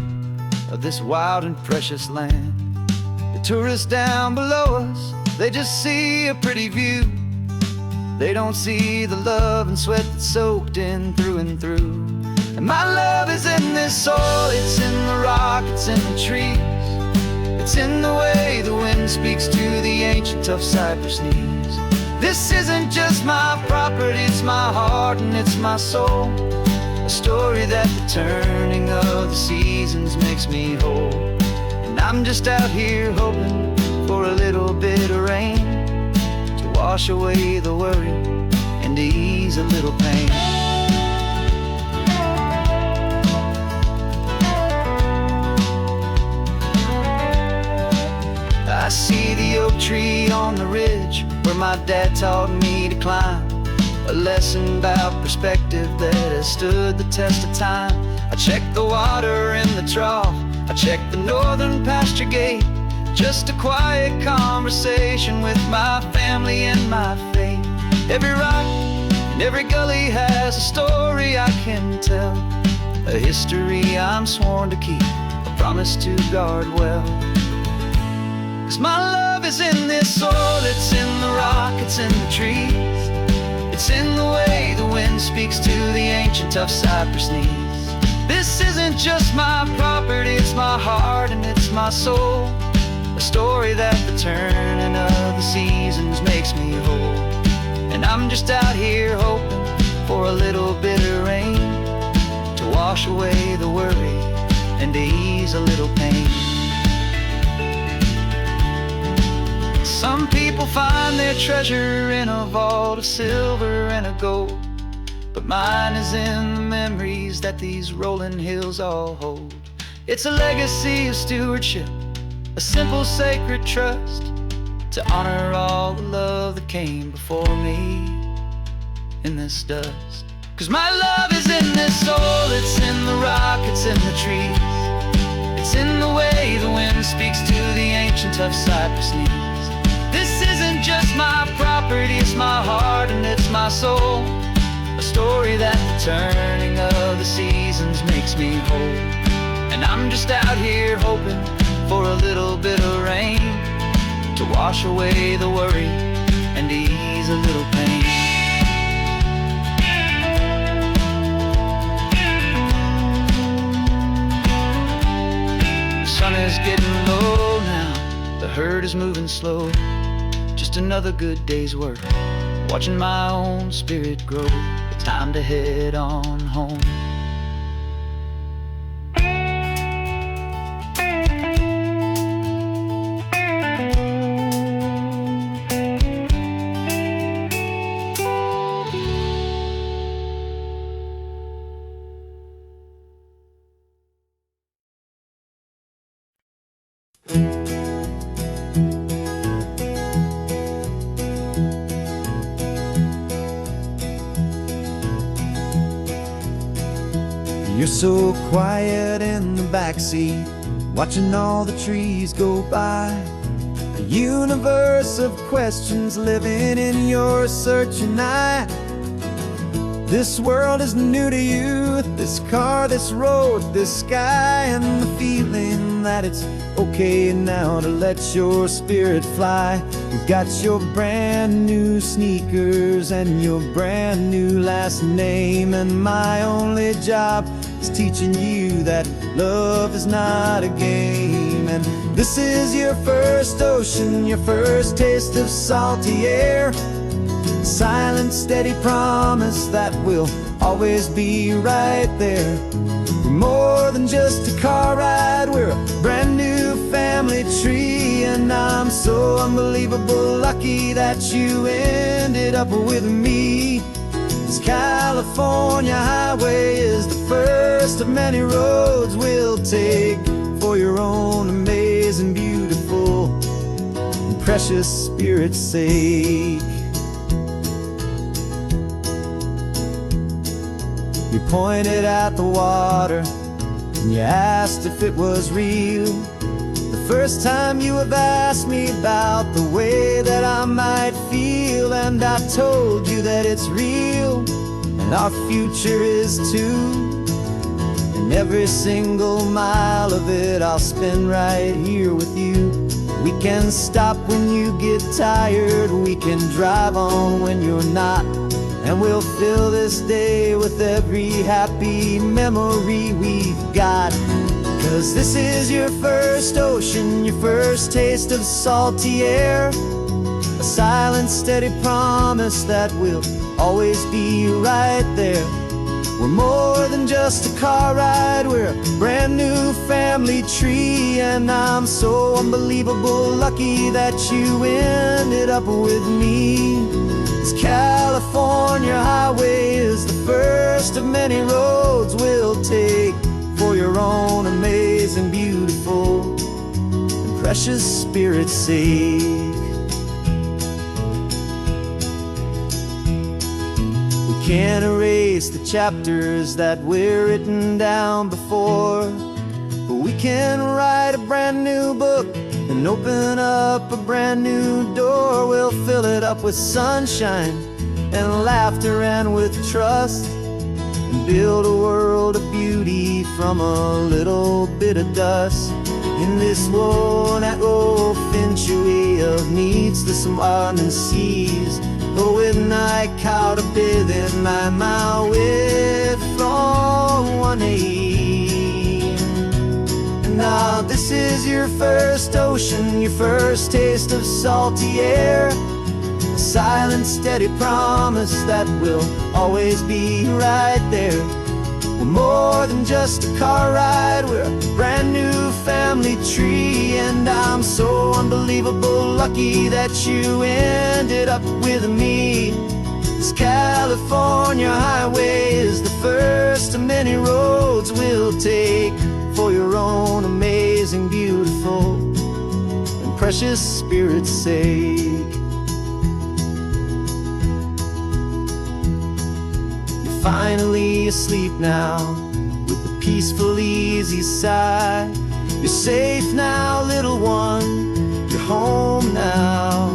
of this wild and precious land. The tourists down below us, they just see a pretty view. They don't see the love and sweat that's soaked in through and through. And my love is in this soil, it's in the rock, it's in the trees. It's in the way the wind speaks to the ancient tough cypress knees. This isn't just my property, it's my heart and it's my soul. A story that the turning of the seasons makes me whole. And I'm just out here hoping for a little bit of rain to wash away the worry and to ease a little pain. I see the oak tree on the ridge where my dad taught me to climb, a lesson about perspective that has stood the test of time. I check the water in the trough, I check the northern pasture gate, just a quiet conversation with my family and my faith. Every rock and every gully has a story I can tell, a history I'm sworn to keep, a promise to guard well. 'Cause my love is in this soil, it's in the rock, it's in the trees. It's in the way the wind speaks to the ancient tough cypress knees. This isn't just my property, it's my heart and it's my soul. A story that the turning of the seasons makes me whole. And I'm just out here hoping for a little bit of rain to wash away the worry and to ease a little pain. Some people find their treasure in a vault of silver and a gold, but mine is in the memories that these rolling hills all hold. It's a legacy of stewardship, a simple sacred trust, to honor all the love that came before me in this dust. 'Cause my love is in this soil, it's in the rock, it's in the trees. It's in the way the wind speaks to the ancient tough cypress knees. This isn't just my property, it's my heart and it's my soul. A story that the turning of the seasons makes me whole. And I'm just out here hoping for a little bit of rain to wash away the worry and to ease a little pain. The sun is getting low now, the herd is moving slow. Just another good day's work, watching my own spirit grow. It's time to head on home. You're so quiet in the backseat, watching all the trees go by. A universe of questions living in your searching eye. This world is new to you, this car, this road, this sky, and the feeling that it's okay now to let your spirit fly. You've got your brand new sneakers and your brand new last name, and my only job is teaching you that love is not a game. And this is your first ocean, your first taste of salty air. Silent, steady promise that we'll always be right there. We're more than just a car ride, we're a brand new family tree. And I'm so unbelievable lucky that you ended up with me. This California highway is the first of many roads we'll take for your own amazing, beautiful, and precious spirit's sake. You pointed at the water and you asked if it was real. The first time you have asked me about the way that I might feel, and I told you that it's real, and our future is too. And every single mile of it I'll spend right here with you. We can stop when you get tired, we can drive on when you're not, and we'll fill this day with every happy memory we've got. 'Cause this is your first ocean, your first taste of salty air, a silent, steady promise that we'll always be right there. We're more than just a car ride, we're a brand new family tree, and I'm so unbelievable lucky that you ended up with me. This California highway is the first of many roads we'll take for your own amazing, beautiful, and precious spirit's sake. Can't erase the chapters that we're written down before, but we can write a brand new book and open up a brand new door. We'll fill it up with sunshine and laughter and with trust, and build a world of beauty from a little bit of dust. In this world that finch of needs to some and seas, go with night caught a bit in my way from 1A. And now this is your first ocean, your first taste of salty air, a silent, steady promise that we'll always be right there. We're more than just a car ride, we're a brand new family tree, and I'm so unbelievable lucky that you ended up with me. This California highway is the first of many roads we'll take for your own amazing, beautiful, and precious spirit's sake. Finally asleep now, with a peaceful, easy sigh. You're safe now, little one, you're home now,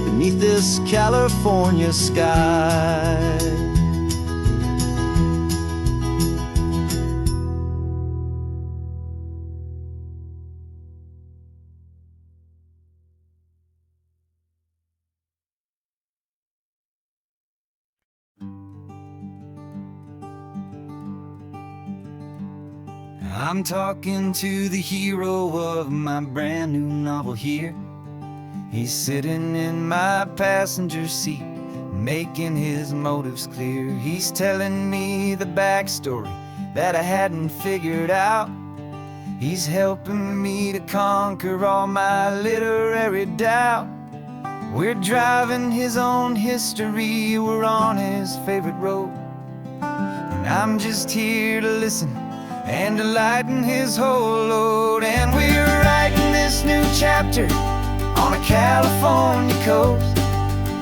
beneath this California sky. I'm talking to the hero of my brand new novel here. He's sitting in my passenger seat, making his motives clear. He's telling me the backstory that I hadn't figured out. He's helping me to conquer all my literary doubt. We're driving his own history, we're on his favorite road, and I'm just here to listen and to lighten his whole load. And we're writing this new chapter on a California coast,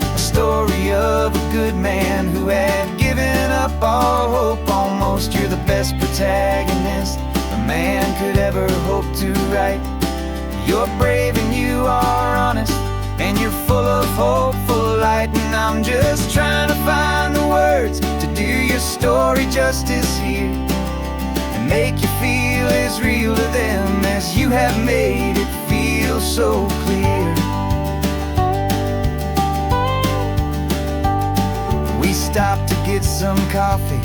a story of a good man who had given up all hope almost. You're the best protagonist a man could ever hope to write. You're brave and you are honest, and you're full of hopeful light. And I'm just trying to find the words to do your story justice here, make you feel as real to them as you have made it feel so clear. We stopped to get some coffee,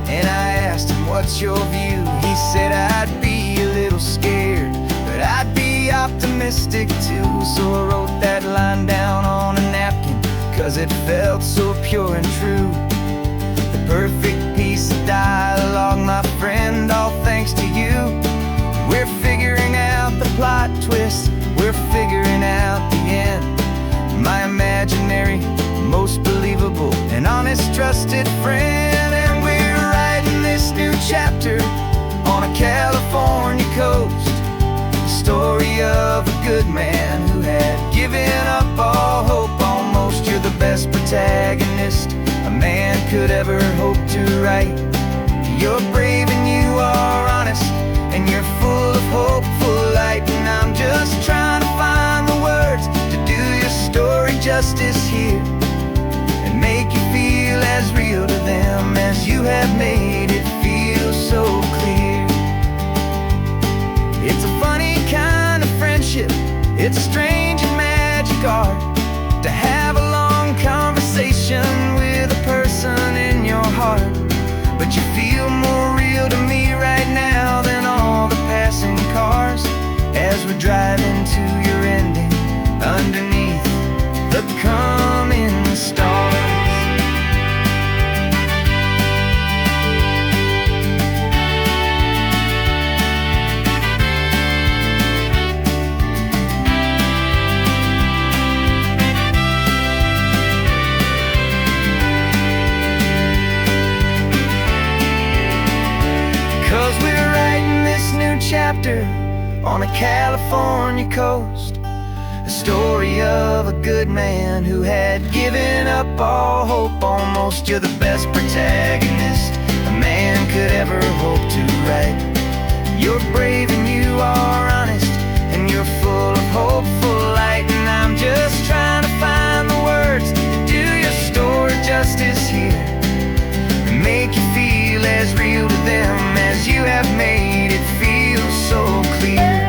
and I asked him, what's your view? He said, I'd be a little scared, but I'd be optimistic too. So I wrote that line down on a napkin, 'cause it felt so pure and true. The perfect piece of dialogue, my friend, all thanks to you. We're figuring out the plot twist, we're figuring out the end. My imaginary, most believable and honest trusted friend. And we're writing this new chapter on a California coast, the story of a good man who had given up all hope almost. You're the best protagonist a man could ever hope to write. You're brave and you justice here and make you feel as real to them as you have made it feel so clear. It's a funny kind of friendship, it's a strange and magic art to have a long conversation with a person in your heart. But you feel more real to me right now than all the passing cars as we're driving to your ending underneath the coming stars. 'Cause we're writing this new chapter on a California coast, a story of a good man who had given up all hope almost. You're the best protagonist a man could ever hope to write. You're brave and you are honest, and you're full of hopeful light. And I'm just trying to find the words to do your story justice here and make you feel as real to them as you have made it feel so clear.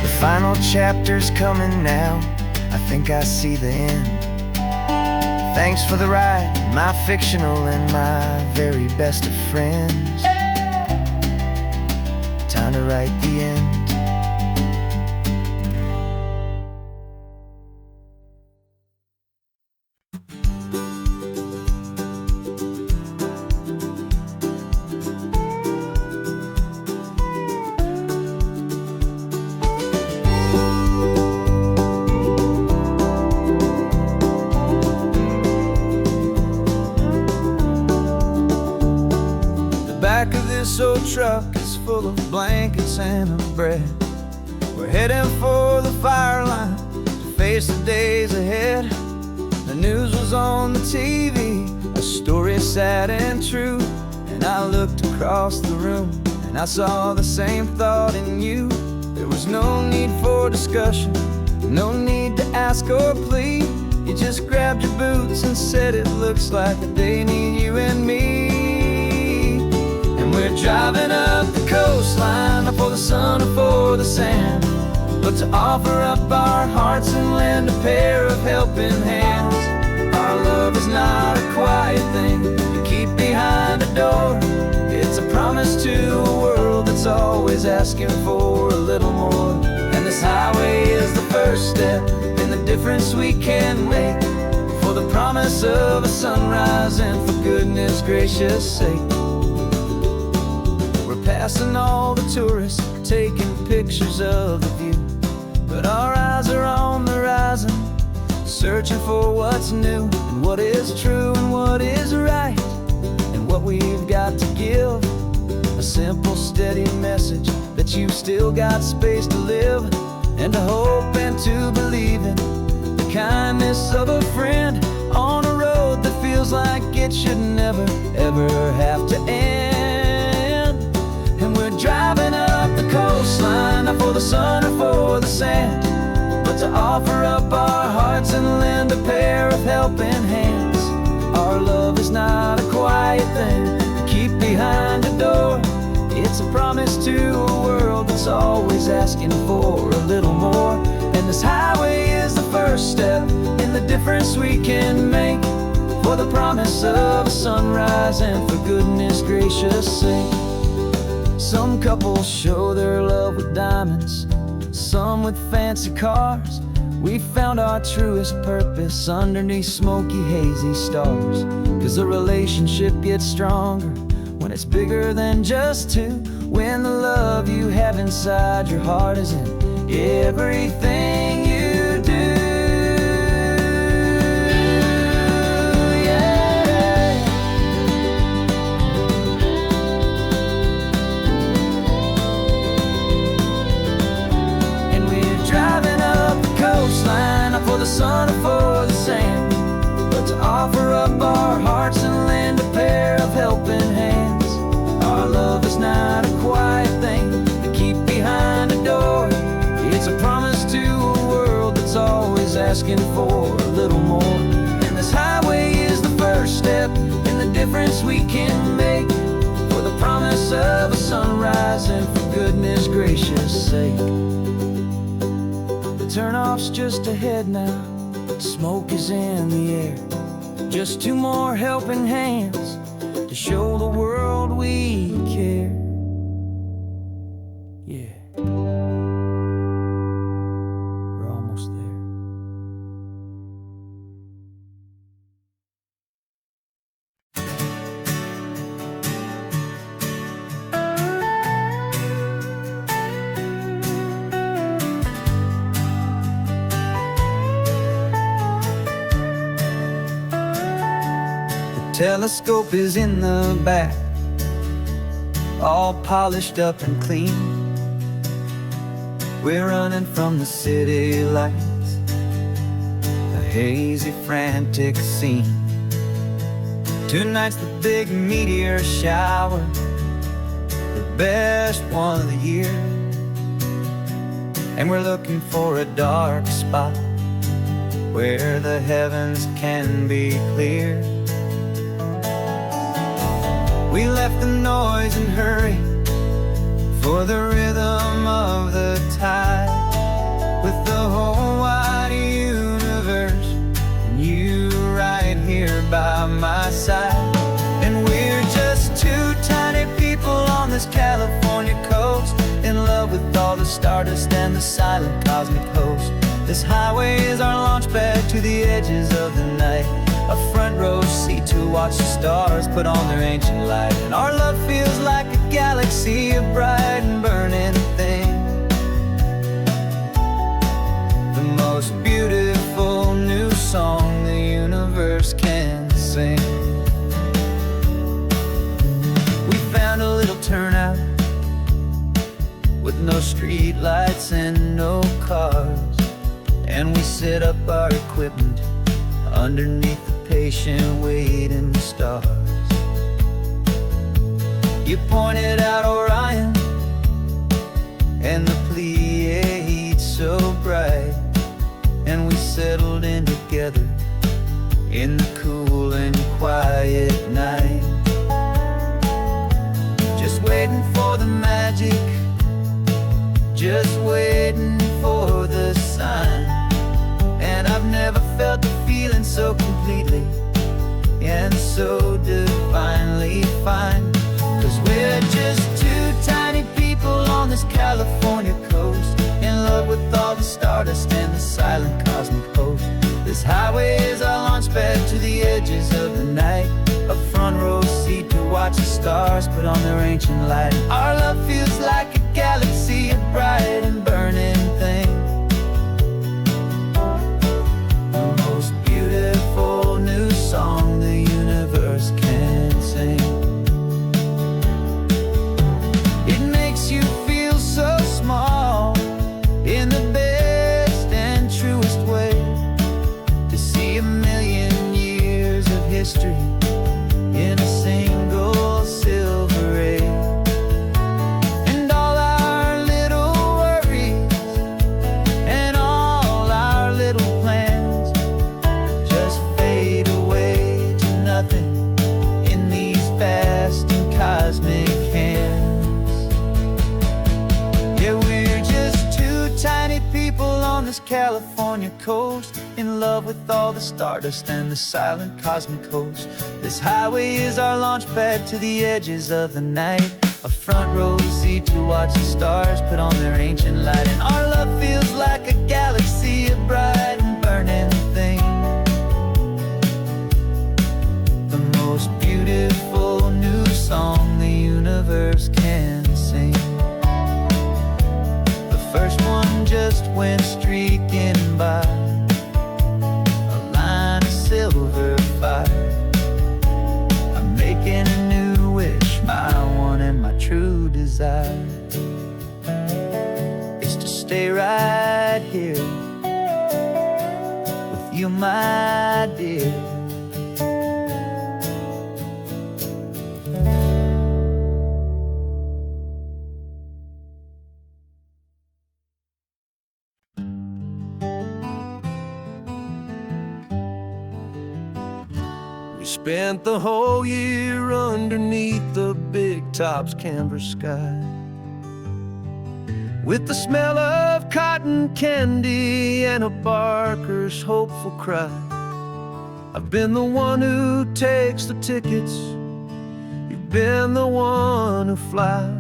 The final chapter's coming now, I think I see the end. Thanks for the ride, my fictional and my very best of friends. Time to write the end. Back of this old truck is full of blankets and of bread. We're heading for the fire line to face the days ahead. The news was on the TV, a story sad and true. And I looked across the room and I saw the same thought in you. There was no need for discussion, no need to ask or plead. You just grabbed your boots and said it looks like a day need you and me. We're driving up the coastline, not for the sun or for the sand, but to offer up our hearts and lend a pair of helping hands. Our love is not a quiet thing you keep behind a door. It's a promise to a world that's always asking for a little more. And this highway is the first step in the difference we can make, for the promise of a sunrise and for goodness gracious sake. Passing all the tourists, taking pictures of the view, but our eyes are on the horizon, searching for what's new and what is true and what is right, and what we've got to give. A simple, steady message that you've still got space to live, and to hope and to believe in the kindness of a friend on a road that feels like it should never, ever have to end. Driving up the coastline, not for the sun or for the sand, but to offer up our hearts and lend a pair of helping hands. Our love is not a quiet thing to keep behind a door. It's a promise to a world that's always asking for a little more. And this highway is the first step in the difference we can make, for the promise of a sunrise and for goodness gracious sake. Some couples show their love with diamonds, some with fancy cars. We found our truest purpose underneath smoky, hazy stars. 'Cause a relationship gets stronger when it's bigger than just two, when the love you have inside your heart is in everything you do. Not for the sun or for the sand, but to offer up our hearts and lend a pair of helping hands. Our love is not a quiet thing to keep behind a door. asking for a little more. And this highway is the first step in the difference we can make, for the promise of a sunrise and for goodness gracious sake. The turnoff's just ahead now, smoke is in the air. Just two more helping hands to show the world we care. Yeah, we're almost there. Telescope is in the back, all polished up and clean. We're running from the city lights, a hazy, frantic scene. Tonight's the big meteor shower, the best one of the year. And we're looking for a dark spot where the heavens can be clear. We left the noise and hurry for the rhythm of the tide, with the whole wide universe and you right here by my side. And we're just two tiny people on this California coast, in love with all the stardust and the silent cosmic host. This highway is our launch pad to the edges of the night, a front row seat to watch the stars put on their ancient light. And our love feels like a galaxy, a bright and burning thing, the most beautiful new song the universe can sing. We found a little turnout with no street lights and no cars, and we set up our equipment underneath the patient waiting stars. You pointed out Orion and the Pleiades so bright, and we settled in together in the cool and quiet night, just waiting for the magic, just waiting for the sign. And I've never felt the feeling so completely and so divinely fine, 'cause we're just two tiny people on this California coast, in love with all the stardust and the silent cosmic host. This highway is our launch pad to the edges of the night, a front row seat to watch the stars put on their ancient light. Our love feels like a galaxy, a bright and burning thing, the most beautiful new song the universe can sing. It makes you feel so small in the best and truest way, to see a million years of history in a single silver ray. And all our little worries and all our little plans just fade away to nothing in these vast and cosmic hands. Yeah, we're just two tiny people on this California coast, in love with all the stardust and the silent cosmic host. This highway is our launch pad to the edges of the night, a front row seat to watch the stars put on their ancient light. And our love feels like a galaxy, a bright and burning thing, the most beautiful new song the universe can sing. The first one just went streaking by, a line of silver fire. I'm making a new wish, my one and my true desire is to stay right here with you, my dear. spent the whole year underneath the big top's canvas sky, with the smell of cotton candy and a barker's hopeful cry. I've been the one who takes the tickets, you've been the one who flies,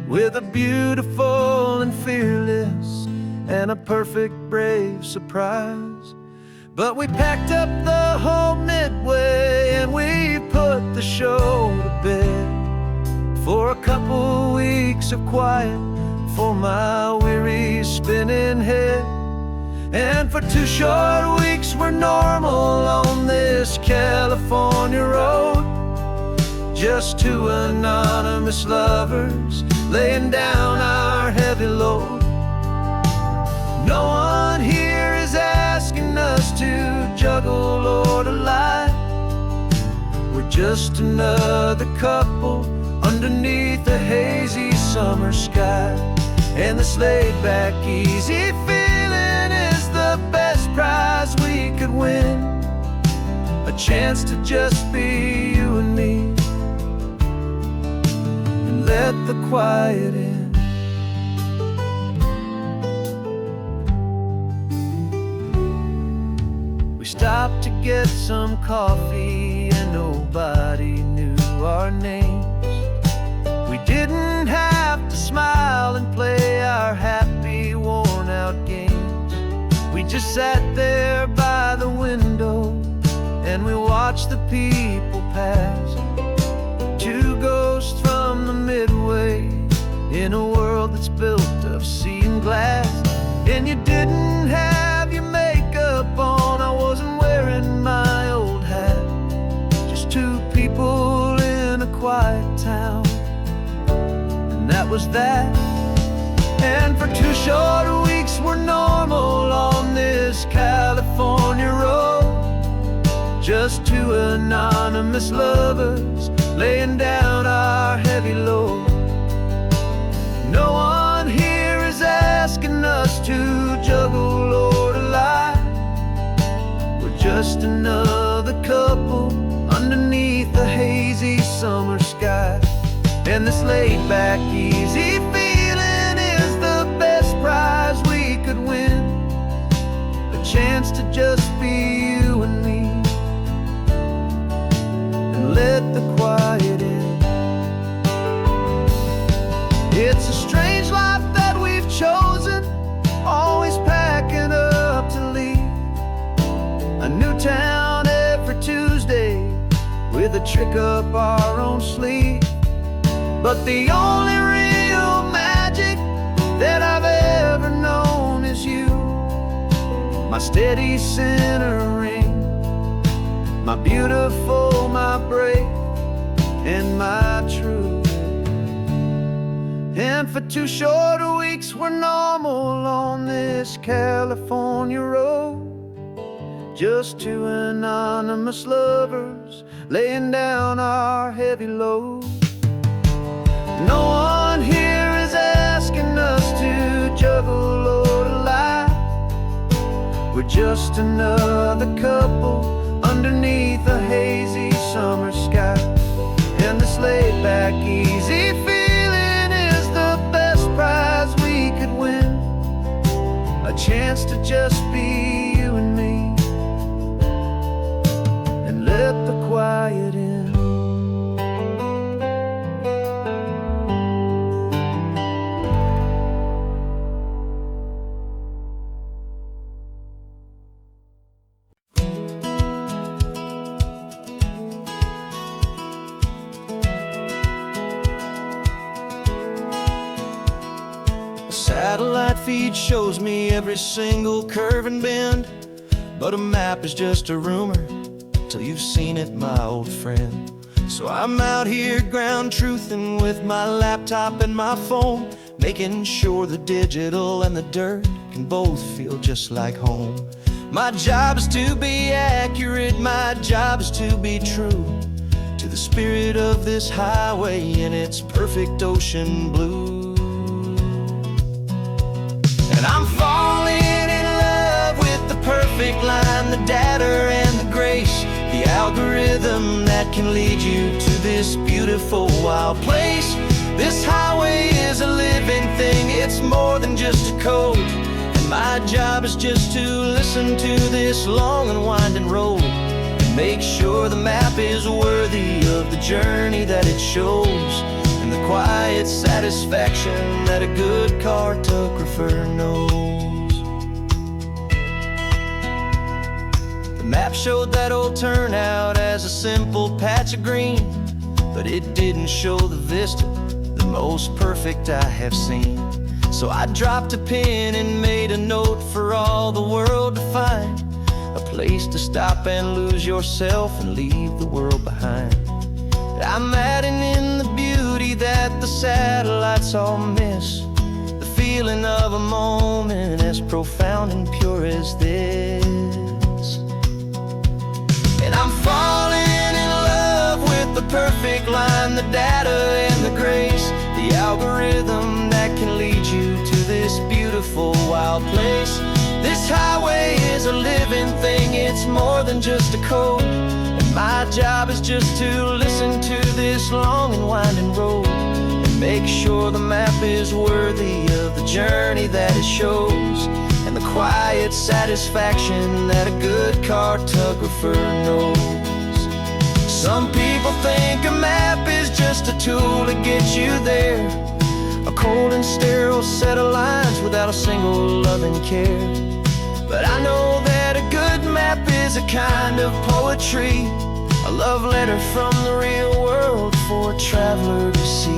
with a beautiful and fearless and a perfect brave surprise. But we packed up the whole Midway and we put the show to bed, for a couple weeks of quiet for my weary spinning head. And for 2 short weeks we're normal on this California road, just 2 anonymous lovers laying down our heavy load. No one here is asking us to juggle or to lie. We're just another couple underneath the hazy summer sky. And this laid-back, easy feeling is the best prize we could win, a chance to just be you and me, and let the quiet in. We stopped to get some coffee and nobody knew our names. We didn't have to smile and play our happy, worn-out games. We just sat there by the window and we watched the people pass, 2 ghosts from the Midway in a world that's built of sea and glass. And you didn't have your makeup on, I wasn't wearing my old hat, just 2 people in a quiet town, and that was that. And for 2 short weeks we're normal on this California road, just 2 anonymous lovers laying down our heavy load. No one here is asking us to juggle or to lie. We're just another couple underneath the hazy summer sky. And this laid-back, easy feeling is the best prize we could win, a chance to just be you and me, and let the quiet in. It's a strange life that we've chosen, always packing up to leave a new town every Tuesday with a trick up our own sleeve. But the only real magic that I've ever known is you, my steady centering, my beautiful, my brave, and my true. And for 2 short weeks we're normal on this California road, just 2 anonymous lovers laying down our heavy load. No one here is asking us to juggle or to lie. We're just another couple underneath a hazy summer sky. And this laid-back, easy feeling is the best prize we could win, a chance to just be you and me, and let the quiet in. Satellite feed shows me every single curve and bend, but a map is just a rumor till you've seen it, my old friend. So I'm out here ground truthing with my laptop and my phone, making sure the digital and the dirt can both feel just like home. My job is to be accurate, my job is to be true to the spirit of this highway in its perfect ocean blue. And I'm falling in love with the perfect line, the data and the grace, the algorithm algorithm that can lead you to this beautiful wild place. This highway is a living thing, it's more than just a code. And my job is just to listen to this long and winding road and make sure the map is worthy of the journey that it shows, and the quiet satisfaction that a good cartographer knows. The map showed that old turnout as a simple patch of green, but it didn't show the vista, the most perfect I have seen. So I dropped a pin and made a note for all the world to find, a place to stop and lose yourself and leave the world behind. I'm adding in the beauty that the satellites all miss, the feeling of a moment as profound and pure as this. And I'm falling in love with the perfect line, the data and the grace, the algorithm that can lead you to this beautiful wild place. This highway is a living thing, it's more than just a code. And my job is just to listen to this long and winding road and make sure the map is worthy of the journey that it shows, and the quiet satisfaction that a good cartographer knows. Some people think a map is just a tool to get you there, a cold and sterile set of lines without a single loving care. But I know that a good map is a kind of poetry, a love letter from the real world for a traveler to see.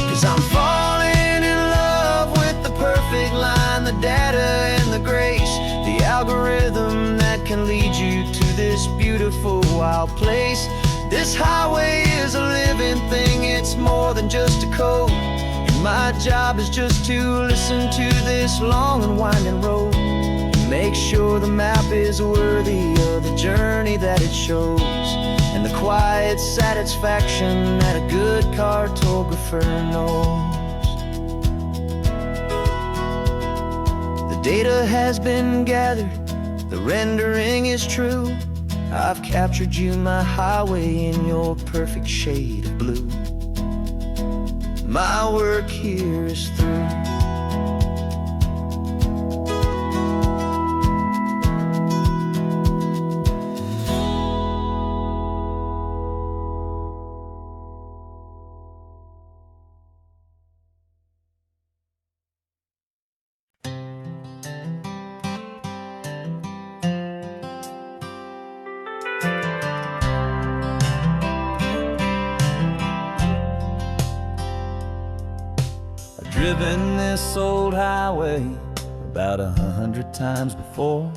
'Cause I'm falling in love with the perfect line, the data and the grace, the algorithm that can lead you to this beautiful wild place. This highway is a living thing, it's more than just a code. And my job is just to listen to this long and winding road and make sure the map is worthy of the journey that it shows, and the quiet satisfaction that a good cartographer knows. The data has been gathered, the rendering is true. I've captured you, my highway, in your perfect shade of blue. My work here is through. Driven this old highway about 100 times before,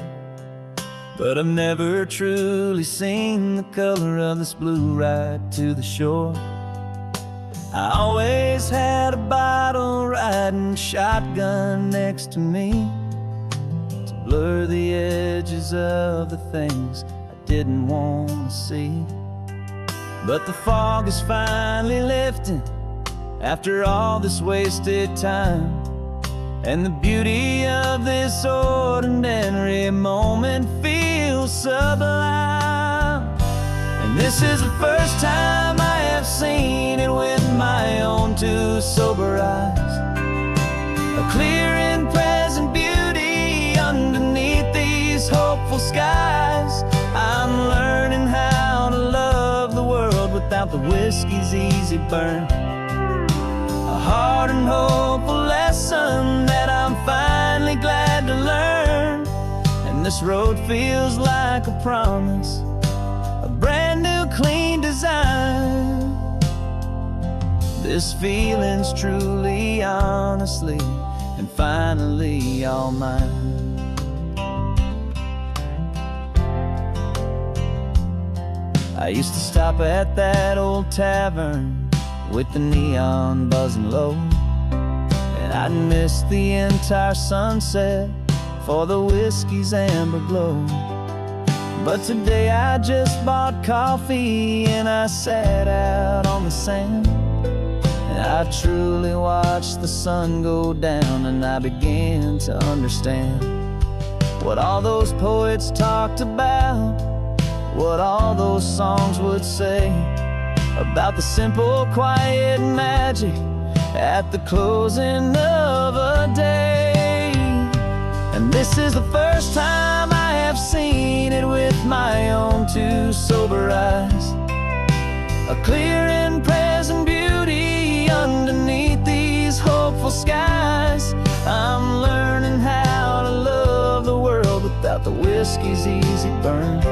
but I've never truly seen the color of this blue right to the shore. I always had a bottle riding shotgun next to me to blur the edges of the things I didn't want to see. But the fog is finally lifting after all this wasted time, and the beauty of this ordinary moment feels sublime. And this is the first time I have seen it with my own two sober eyes, a clear and present beauty underneath these hopeful skies. I'm learning how to love the world without the whiskey's easy burn, a hard and hopeful lesson that I'm finally glad to learn. And this road feels like a promise, a brand new clean design. This feeling's truly, honestly, and finally all mine. I used to stop at that old tavern with the neon buzzing low, I'd miss the entire sunset for the whiskey's amber glow. But today I just bought coffee and I sat out on the sand, and I truly watched the sun go down, and I began to understand what all those poets talked about, what all those songs would say about the simple, quiet magic at the closing of a day. And this is the first time I have seen it with my own two sober eyes, a clear and present beauty underneath these hopeful skies. I'm learning how to love the world without the whiskey's easy burn,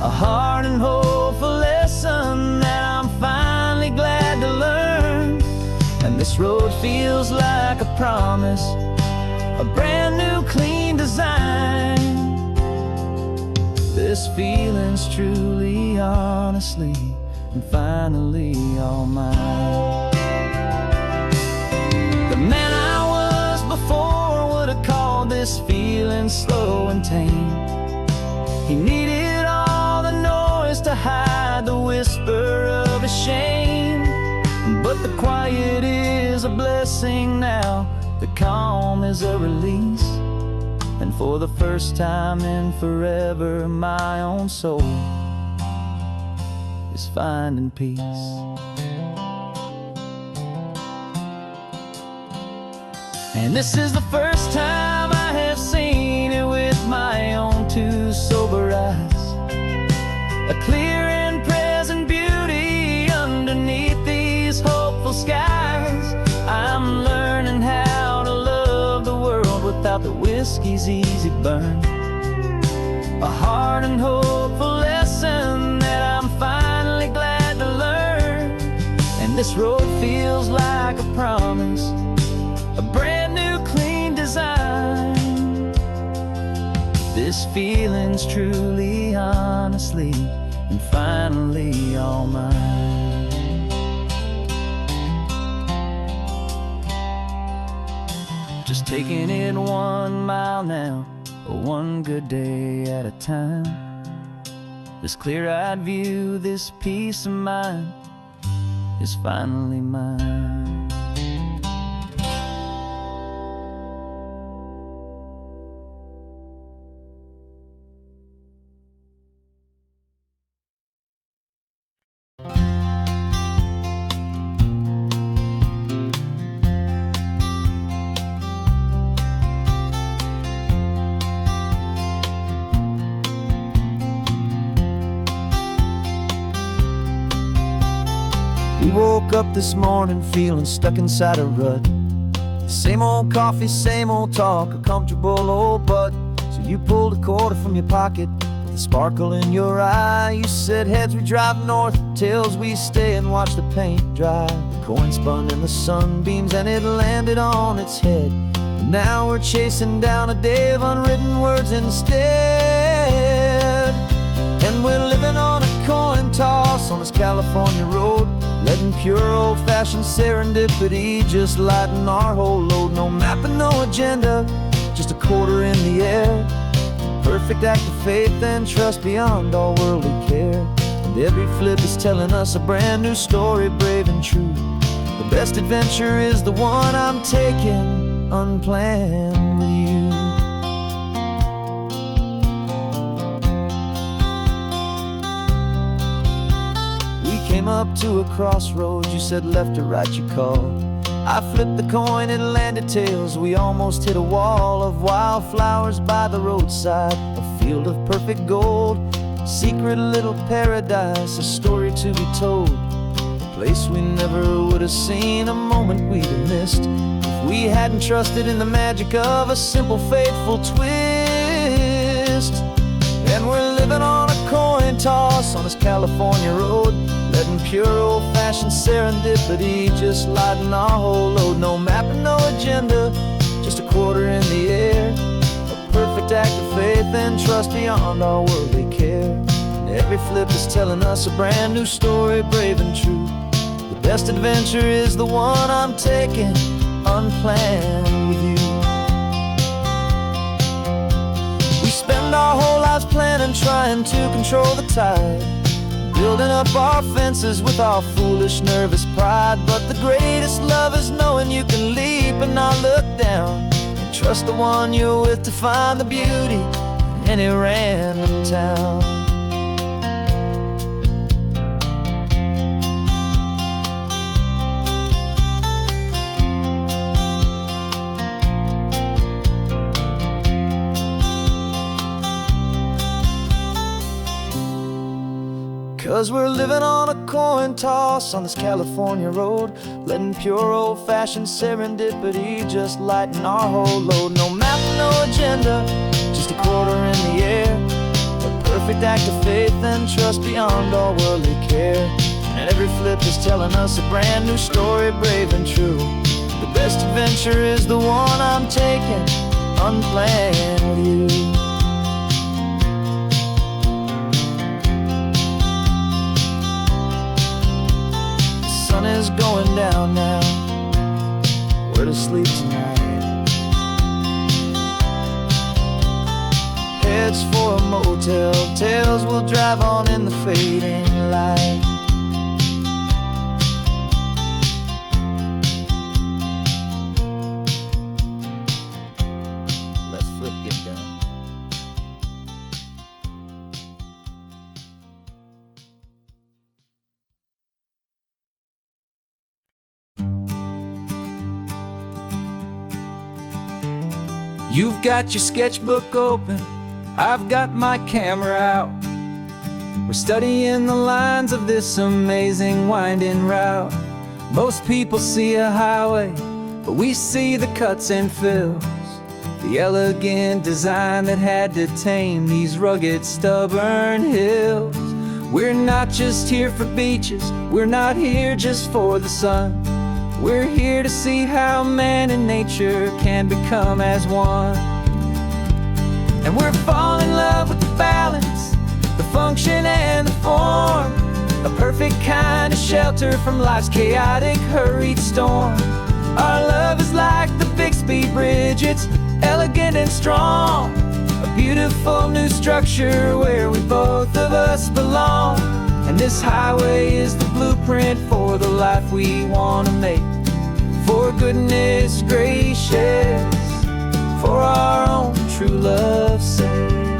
a hard and hopeful lesson that I'm finally glad to learn. And this road feels like a promise, a brand new clean design. This feeling's truly, honestly, and finally all mine. The man I was before would have called this feeling slow and tame. He needed all the noise to hide the whisper of his shame. But the quiet is a blessing now, the calm is a release, and for the first time in forever my own soul is finding peace. And this is the first time I have seen it with my own two sober eyes, a clear and present beauty underneath these hopeful skies. I'm learning how to love the world without the whiskey's easy burn, a hard and hopeful lesson that I'm finally glad to learn. And this road feels like a promise, a brand new clean design. This feeling's truly, honestly, and finally all mine. Just taking it 1 mile now, one good day at a time. This clear-eyed view, this peace of mind is finally mine. We woke up this morning feeling stuck inside a rut. Same old coffee, same old talk, a comfortable old butt. So you pulled a quarter from your pocket with a sparkle in your eye. You said, heads we drive north, tails we stay and watch the paint dry. The coin spun in the sunbeams and it landed on its head. And now we're chasing down a day of unwritten words instead. And we're living on a coin toss on this California road, letting pure old-fashioned serendipity just lighten our whole load. No map and no agenda, just a quarter in the air. Perfect act of faith and trust beyond all worldly care. And every flip is telling us a brand new story, brave and true. The best adventure is the one I'm taking unplanned with you. Came up to a crossroads, you said left or right you called. I flipped the coin, it landed tails. We almost hit a wall of wildflowers by the roadside, a field of perfect gold, secret little paradise, a story to be told, a place we never would have seen, a moment we'd have missed if we hadn't trusted in the magic of a simple faithful twist. And we're living on a coin toss on this California road, letting pure old-fashioned serendipity just lighten our whole load. No map and no agenda, just a quarter in the air. A perfect act of faith and trust beyond our worldly care. And every flip is telling us a brand new story, brave and true. The best adventure is the one I'm taking unplanned with you. We spend our whole lives planning, trying to control the tide, building up our fences with our foolish, nervous pride. But the greatest love is knowing you can leap and not look down, and trust the one you're with to find the beauty in any random town. 'Cause we're living on a coin toss on this California road, letting pure old-fashioned serendipity just lighten our whole load. No map, no agenda, just a quarter in the air, a perfect act of faith and trust beyond all worldly care. And every flip is telling us a brand new story, brave and true. The best adventure is the one I'm taking, unplanned with you. The sun is going down now, we're to sleep tonight. Heads for a motel, tails will drive on in the fading light. Let's flip get down. You've got your sketchbook open, I've got my camera out. We're studying the lines of this amazing winding route. Most people see a highway, but we see the cuts and fills, the elegant design that had to tame these rugged, stubborn hills. We're not just here for beaches, we're not here just for the sun. We're here to see how man and nature can become as one. And we're falling in love with the balance, the function and the form, a perfect kind of shelter from life's chaotic, hurried storm. Our love is like the Bixby Bridge, it's elegant and strong, a beautiful new structure where we both of us belong. And this highway is the blueprint for the life we want to make. For goodness gracious, for our own true love's sake.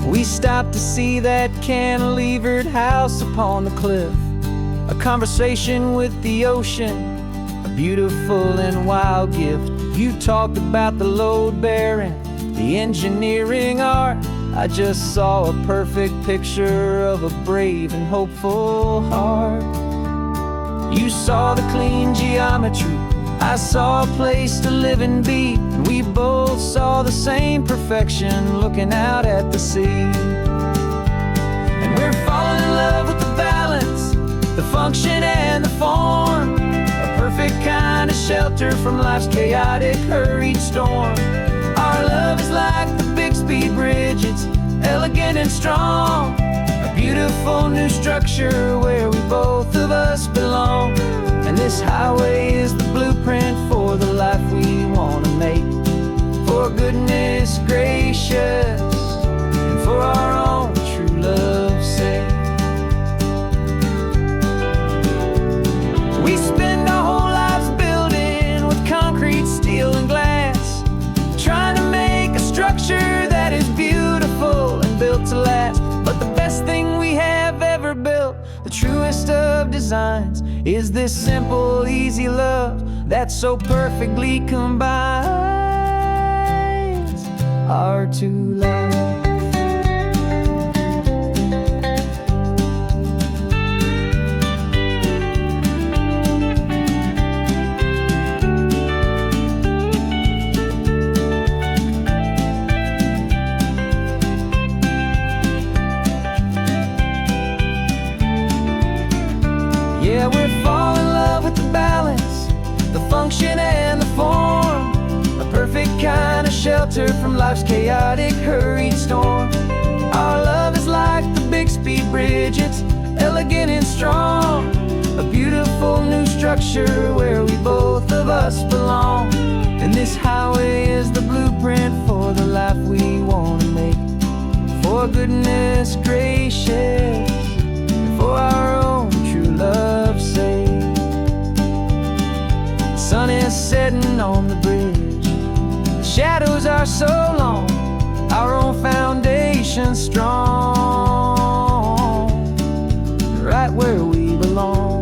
We stopped to see that cantilevered house upon the cliff, a conversation with the ocean, a beautiful and wild gift. You talked about the load bearing, the engineering art. I just saw a perfect picture of a brave and hopeful heart. You saw the clean geometry, I saw a place to live and be, and we both saw the same perfection looking out at the sea. And we're falling in love with the balance, the function and the form, a perfect kind of shelter from life's chaotic, hurried storm. Our love is like the Bixby Bridge, it's elegant and strong, a beautiful new structure where we both of us belong. And this highway is the blueprint for the life we want to make. For goodness gracious, and for our own true love's sake. We spend our whole lives building with concrete, steel and glass, trying to make a structure that is beautiful and built to last. But the best thing we have ever built, the truest of designs, is this simple, easy love that so perfectly combines our two lives. Yeah, we're falling in love with the balance, the function and the form, a perfect kind of shelter from life's chaotic, hurried storm. Our love is like the Bixby Bridge, it's elegant and strong, a beautiful new structure where we both of us belong. And this highway is the blueprint for the life we want to make. For goodness gracious, and for our own true love's sake. The sun is setting on the bridge, the shadows are so long, our own foundation strong, right where we belong.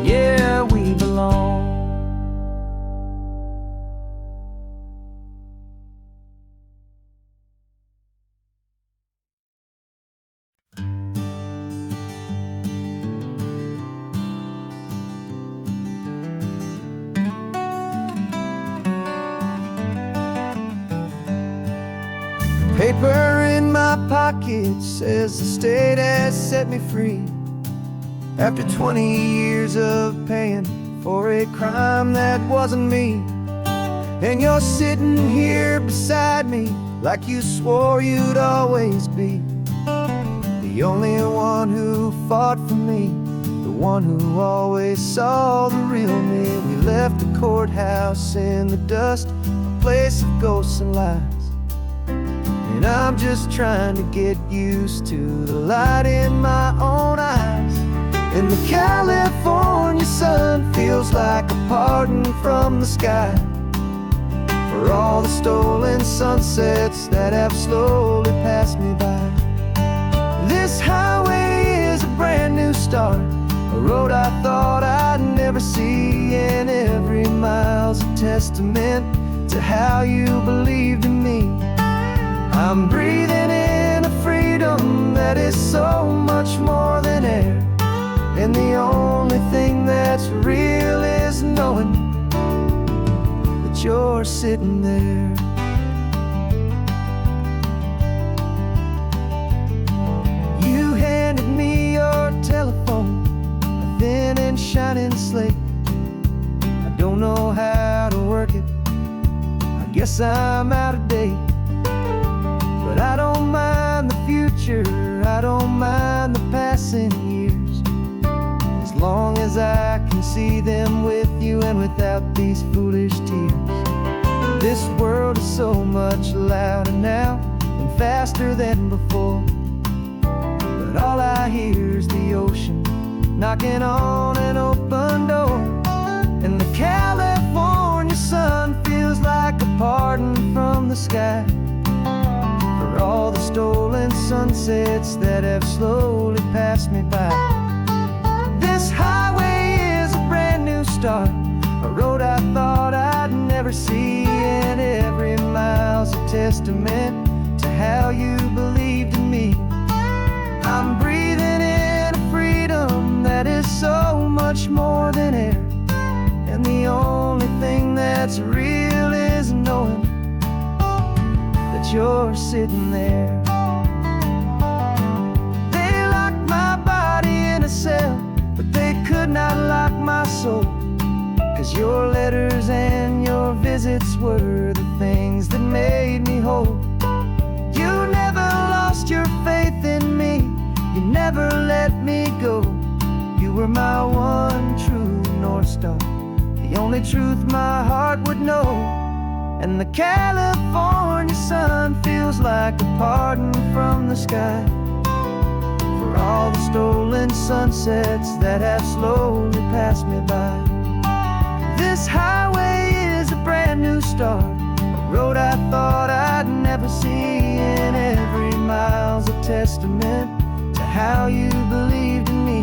Yeah, we belong. Paper in my pocket says the state has set me free. After 20 years of paying for a crime that wasn't me. And you're sitting here beside me like you swore you'd always be. The only one who fought for me, the one who always saw the real me. We left the courthouse in the dust, a place of ghosts and lies. And I'm just trying to get used to the light in my own eyes. And the California sun feels like a pardon from the sky for all the stolen sunsets that have slowly passed me by. This highway is a brand new start, a road I thought I'd never see. And every mile's a testament to how you believed in me. I'm breathing in a freedom that is so much more than air. And the only thing that's real is knowing that you're sitting there. You handed me your telephone, a thin and shining slate. I don't know how to work it, I guess I'm out of date. But I don't mind the future, I don't mind the passing years, as long as I can see them with you and without these foolish tears. This world is so much louder now and faster than before, but all I hear is the ocean knocking on an open door. And the California sun feels like a pardon from the sky for all the stolen sunsets that have slowly passed me by. This highway is a brand new start, a road I thought I'd never see. And every mile's a testament to how you believed in me. I'm breathing in a freedom that is so much more than air. And the only thing that's real is knowing that you're sitting there. They locked my body in a cell, but they could not lock my soul. 'Cause your letters and your visits were the things that made me whole. You never lost your faith in me, you never let me go. You were my one true North Star, the only truth my heart would know. And the California sun feels like a pardon from the sky for all the stolen sunsets that have slowly passed me by. This highway is a brand new start, a road I thought I'd never see. And every mile's a testament to how you believed in me.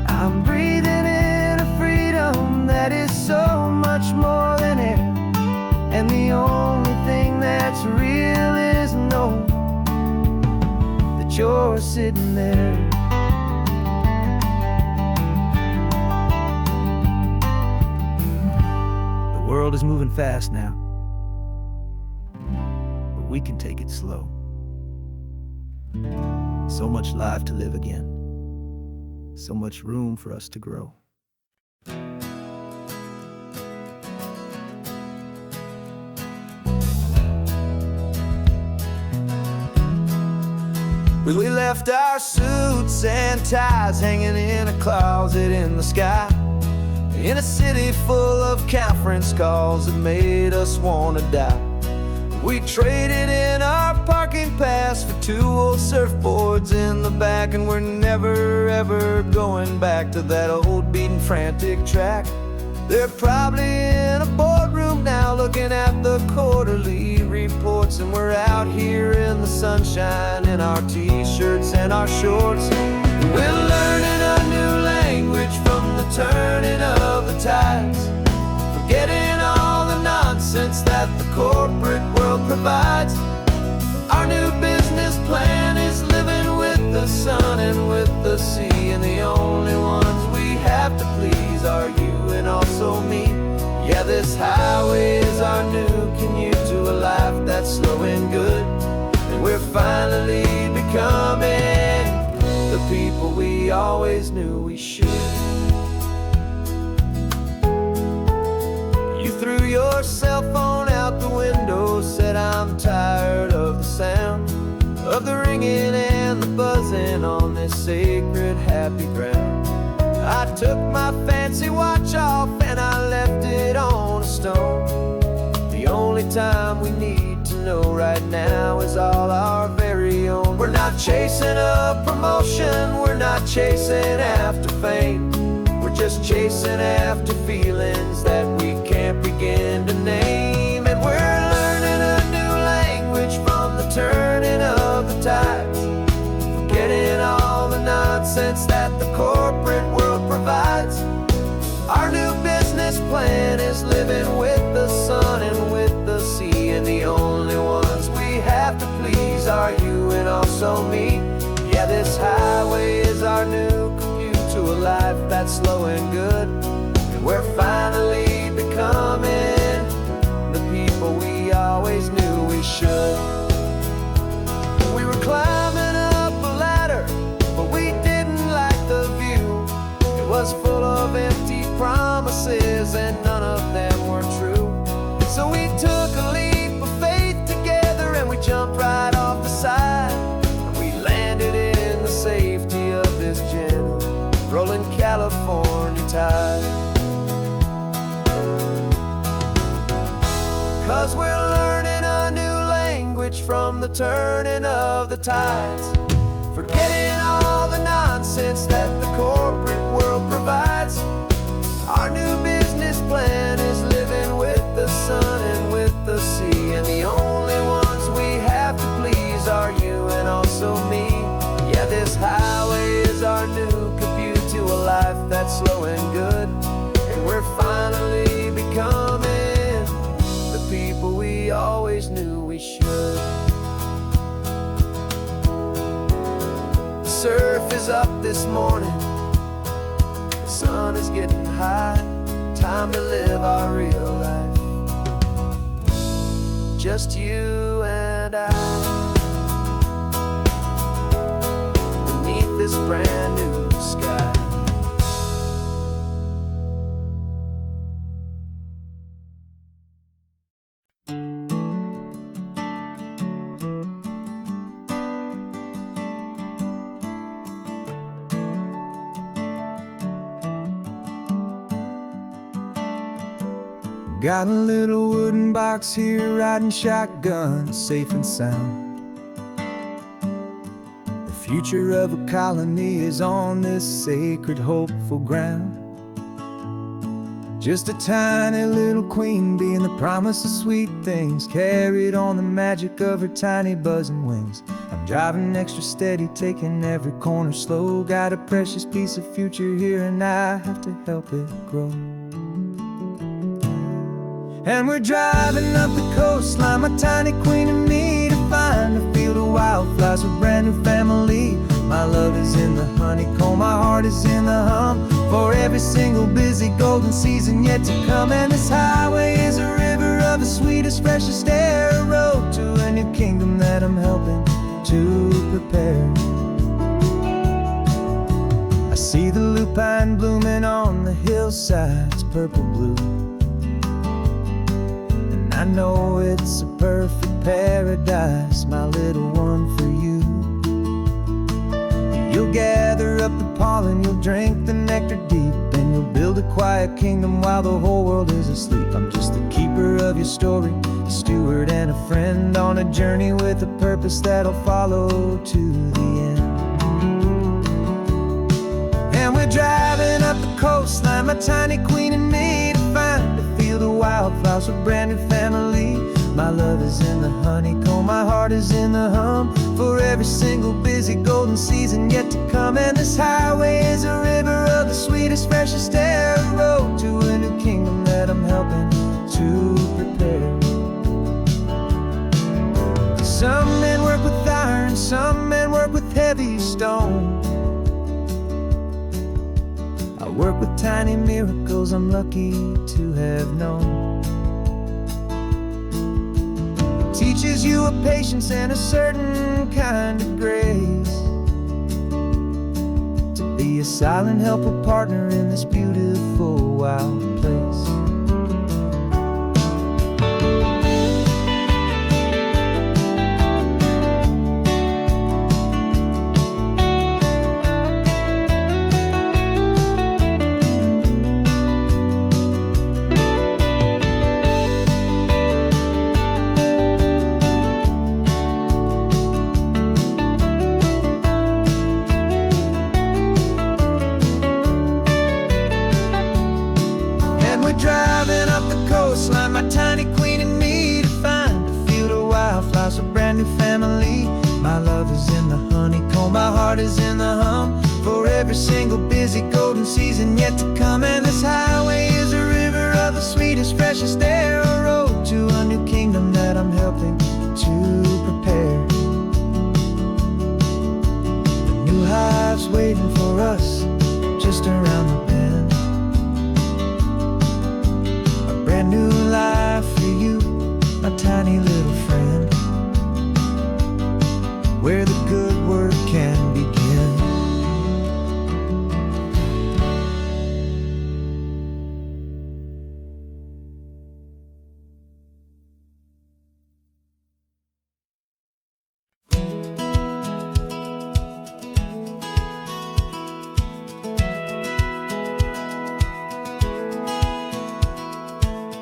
I'm breathing in a freedom that is so much more than air. And the only thing that's real is knowing that you're sitting there. The world is moving fast now, but we can take it slow. So much life to live again, so much room for us to grow. We left our suits and ties hanging in a closet in the sky, in a city full of conference calls that made us wanna die. We traded in our parking pass for 2 old surfboards in the back, and we're never ever going back to that old beaten frantic track. They're probably in a boardroom now looking at the quarterly reports, and we're out here in the sunshine in our t-shirts and our shorts. We're learning a new language from the turning of the tides, forgetting all the nonsense that the corporate world provides. Our new business plan is living with the sun and with the sea, and the only ones we have to please are you and also me. Yeah, this highway is our new commute to a life that's slow and good, and we're finally becoming the people we always knew we should. You threw your cell phone out the window, said I'm tired of the sound of the ringing and the buzzing on this sacred happy ground. I took my fancy watch off and I left it on a stone. The only time we need to know right now is all our very own. We're not chasing a promotion, we're not chasing after fame, we're just chasing after feelings that we can't begin to name. And we're learning a new language from the turning of the tides, forgetting all the nonsense that the corporate world provides. Our new business plan is living with the sun and with the sea, and the only ones we have to please are you and also me. Yeah, this highway is our new commute to a life that's slow and good, and we're finally becoming the people we always knew we should. We were climbing up a ladder, but we didn't like the view. It was full of empty promises and none of them were true. So we took a leap of faith together and we jumped right off the side, and we landed in the safety of this gentle rolling California tide. 'Cause we're learning a new language from the turning of the tides, forgetting all the nonsense that the corporate world provides. Our new business plan is living with the sun and with the sea, and the only ones we have to please are you and also me. Yeah, this highway is our new commute to a life that's slow and good, and we're finally becoming the people we always knew we should. The surf is up this morning, the sun is getting high, time to live our real life, just you and I, beneath this brand new sky. Got a little wooden box here, riding shotgun, safe and sound. The future of a colony is on this sacred, hopeful ground. Just a tiny little queen bee and the promise of sweet things, carried on the magic of her tiny buzzing wings. I'm driving extra steady, taking every corner slow. Got a precious piece of future here and I have to help it grow. And we're driving up the coastline, my tiny queen and me, to find a field of wildflowers, a brand new family. My love is in the honeycomb, my heart is in the hum, for every single busy golden season yet to come. And this highway is a river of the sweetest, freshest air, a road to a new kingdom that I'm helping to prepare. I see the lupine blooming on the hillsides, purple blue, I know it's a perfect paradise, my little one, for you. You'll gather up the pollen, you'll drink the nectar deep, and you'll build a quiet kingdom while the whole world is asleep. I'm just the keeper of your story, a steward and a friend, on a journey with a purpose that'll follow to the end. And we're driving up the coastline, my tiny queen and me, to find a field of wildflowers, a brand new family. My love is in the honeycomb, my heart is in the hum, for every single busy golden season yet to come. And this highway is a river of the sweetest, freshest air, a road to a new kingdom that I'm helping to prepare. Some men work with iron, some men work with heavy stone. I work with tiny miracles I'm lucky to have known. Teaches you a patience and a certain kind of grace, to be a silent helper partner in this beautiful wild place. Driving up the coastline, my tiny queen and me, to find a field of wildflowers, a brand new family. My love is in the honeycomb, my heart is in the hum, for every single busy golden season yet to come. And this highway is a river of the sweetest, freshest air, a road to a new kingdom that I'm helping to prepare. The new hive's waiting for us just around the bend. New life for you, my tiny little friend, where the good work can begin.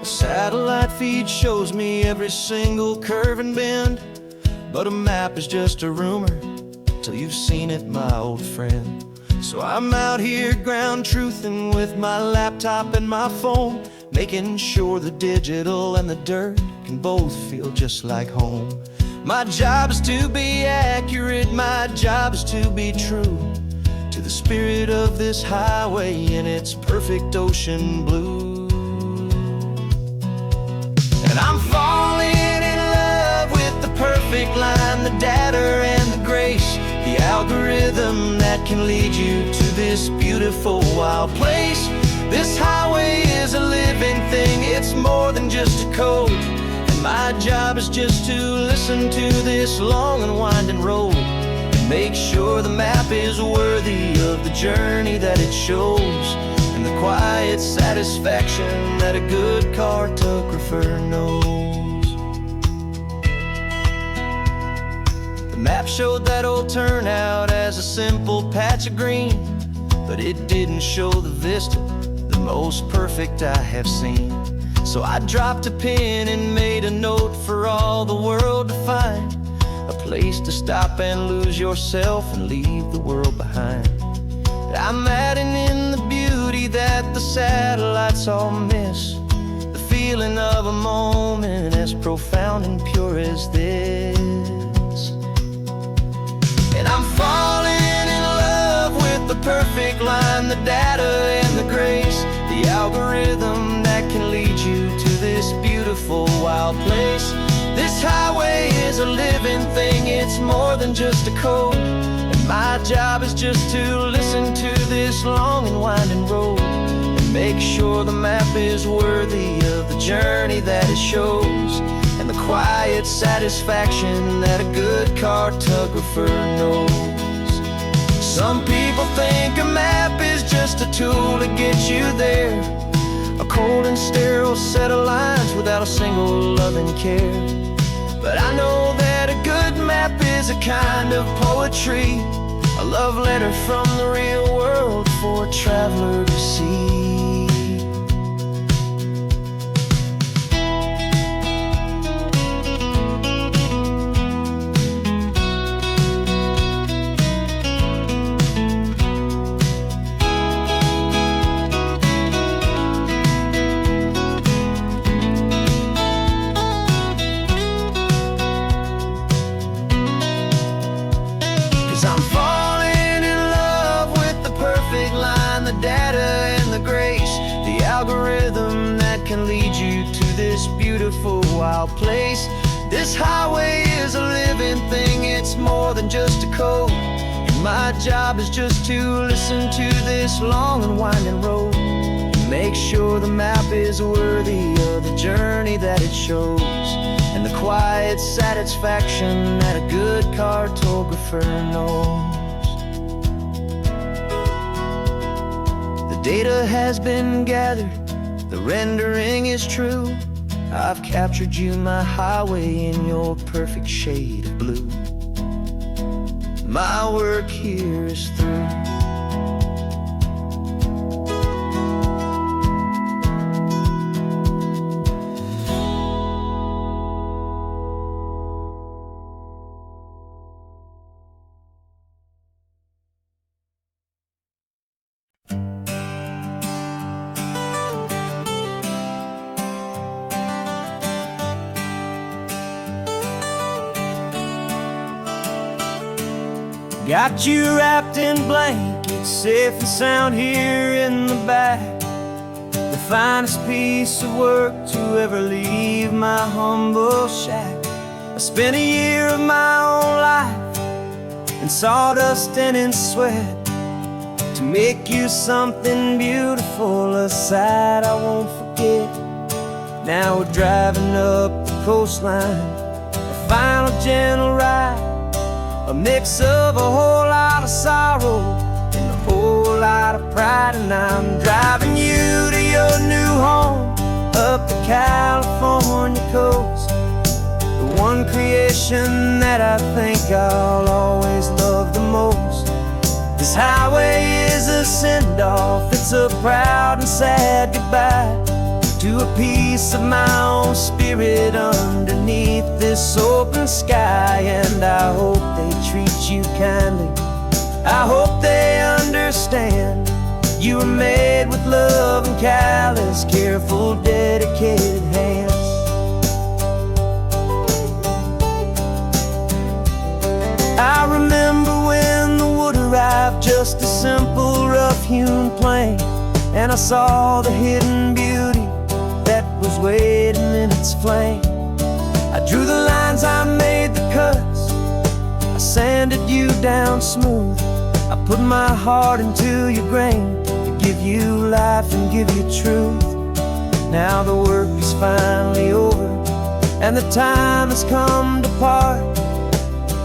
Satellite feed shows me every single curve and bend, but a map is just a rumor till you've seen it, my old friend. So I'm out here ground truthing with my laptop and my phone, making sure the digital and the dirt can both feel just like home. My job is to be accurate, my job is to be true to the spirit of this highway in its perfect ocean blue. And I'm falling in love with the perfect line, the data and the grace, the algorithm that can lead you to this beautiful wild place. This highway is a living thing, it's more than just a code, and my job is just to listen to this long and winding road and make sure the map is worthy of the journey that it shows, and the quiet satisfaction that a good cartographer knows. The map showed that old turnout as a simple patch of green, but it didn't show the vista, the most perfect I have seen. So I dropped a pin and made a note for all the world to find, a place to stop and lose yourself and leave the world behind. I'm adding in the beauty that the satellites all miss, the feeling of a moment as profound and pure as this. And I'm falling in love with the perfect line, the data and the grace, the algorithm that can lead you to this beautiful wild place. This highway is a living thing, it's more than just a code, and my job is just to listen to this long and winding road and make sure the map is worthy of the journey that it shows, and the quiet satisfaction that a good cartographer knows. Some people think a map is just a tool to get you there, a cold and sterile set of lines without a single loving care. But I know that a good map is a kind of poetry, a love letter from the real world for a traveler to see. 'Cause I'm falling in love with the perfect line, the data and the grace, the algorithm that can lead you to this beautiful wild place. This highway is a living thing, it's more than just a code. And my job is just to listen to this long and winding road, and make sure the map is worthy of the journey that it shows, and the quiet satisfaction that a good cartographer knows. The data has been gathered, the rendering is true. I've captured you, my highway, in your perfect shade of blue. My work here is through. Got you wrapped in blankets, safe and sound here in the back. The finest piece of work to ever leave my humble shack. I spent a year of my own life in sawdust and in sweat to make you something beautiful, a sight I won't forget. Now we're driving up the coastline, a final gentle ride, a mix of a whole lot of sorrow and a whole lot of pride. And I'm driving you to your new home up the California coast, the one creation that I think I'll always love the most. This highway is a send-off, it's a proud and sad goodbye to a piece of my own spirit underneath this open sky. And I hope they treat you kindly, I hope they understand you were made with love and callous, careful, dedicated hands. I remember when the wood arrived, just a simple rough-hewn plank, and I saw the hidden beauty that was waiting in its flame. I drew the lines, I made the cuts, I sanded you down smooth. I put my heart into your grain to give you life and give you truth. Now the work is finally over, and the time has come to part,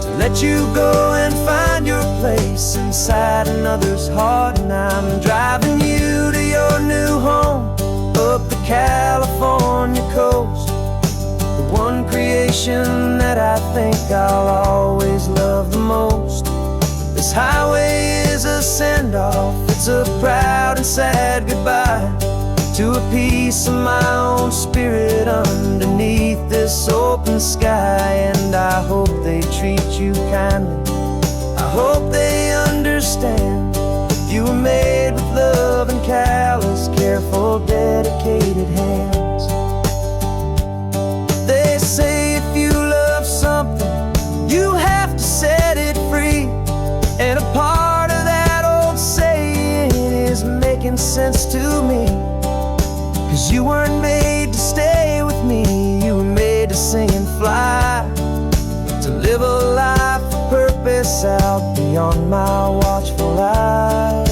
to let you go and find your place inside another's heart. And I'm driving you to your new home up the California coast, the one creation that I think I'll always love the most. This highway is a send-off, it's a proud and sad goodbye to a piece of my own spirit underneath this open sky. And I hope they treat you kindly, I hope they understand you were made with love and callous, careful, dedicated hands. They say if you love something, you have to set it free. And a part of that old saying is making sense to me. 'Cause you weren't made to stay with me, you were made to sing and fly, to live a life of purpose out beyond my watchful eye.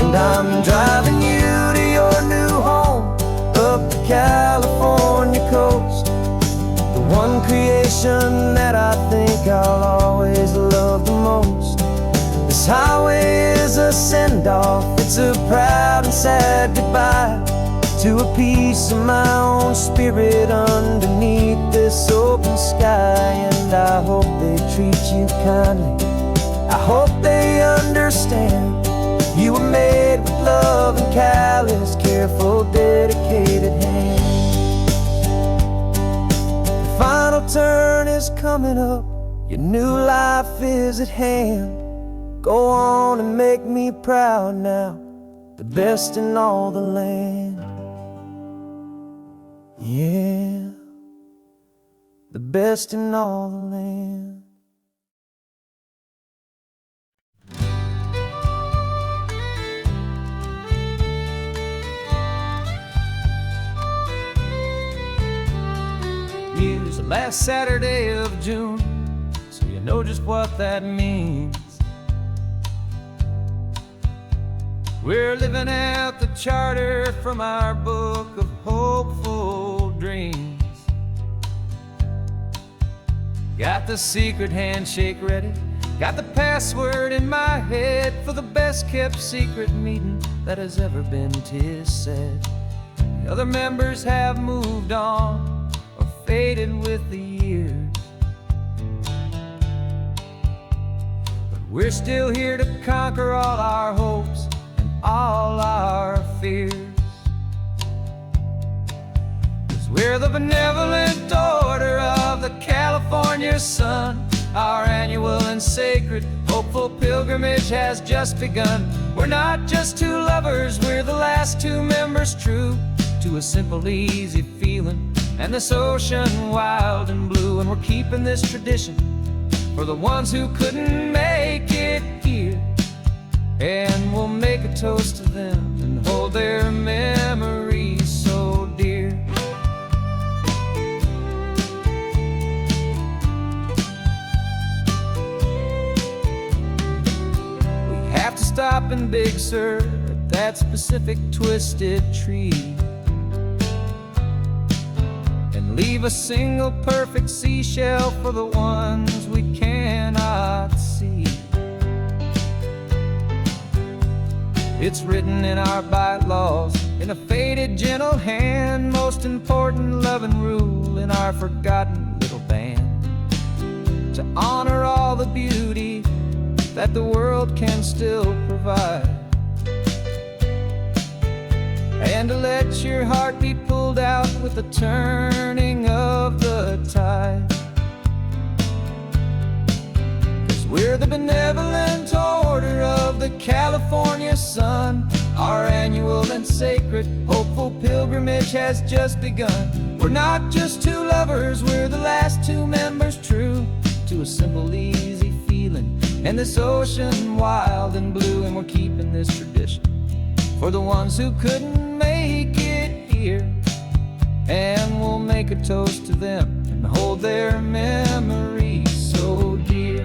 And I'm driving you to your new home up the California coast, the one creation that I think I'll always love the most. This highway is a a send-off, it's a proud and sad goodbye to a piece of my own spirit underneath this open sky. And I hope they treat you kindly, I hope they understand. You were made with love and callous, careful, dedicated hands. The final turn is coming up, your new life is at hand. Go on and make me proud now, the best in all the land. Yeah, the best in all the land. Here's the last Saturday of June, so you know just what that means. We're living out the charter from our book of hopeful dreams. Got the secret handshake ready, got the password in my head for the best kept secret meeting that has ever been, 'tis said. The other members have moved on or faded with the years, but we're still here to conquer all our hopes and all our fears. 'Cause we're the benevolent order of the California sun. Our annual and sacred hopeful pilgrimage has just begun. We're not just two lovers, we're the last two members true to a simple, easy feeling and this ocean wild and blue. And we're keeping this tradition for the ones who couldn't make it here, and we'll make a toast to them and hold their memories so dear. We have to stop in Big Sur at that specific twisted tree and leave a single perfect seashell for the ones we cannot see. It's written in our bylaws in a faded gentle hand, most important love and rule in our forgotten little band, to honor all the beauty that the world can still provide, and to let your heart be pulled out with the turning of the tide. 'Cause we're the benevolent order of the California sun. Our annual and sacred hopeful pilgrimage has just begun. We're not just two lovers, we're the last two members true to a simple, easy feeling and this ocean wild and blue. And we're keeping this tradition for the ones who couldn't make it here, and we'll make a toast to them and hold their memories so dear.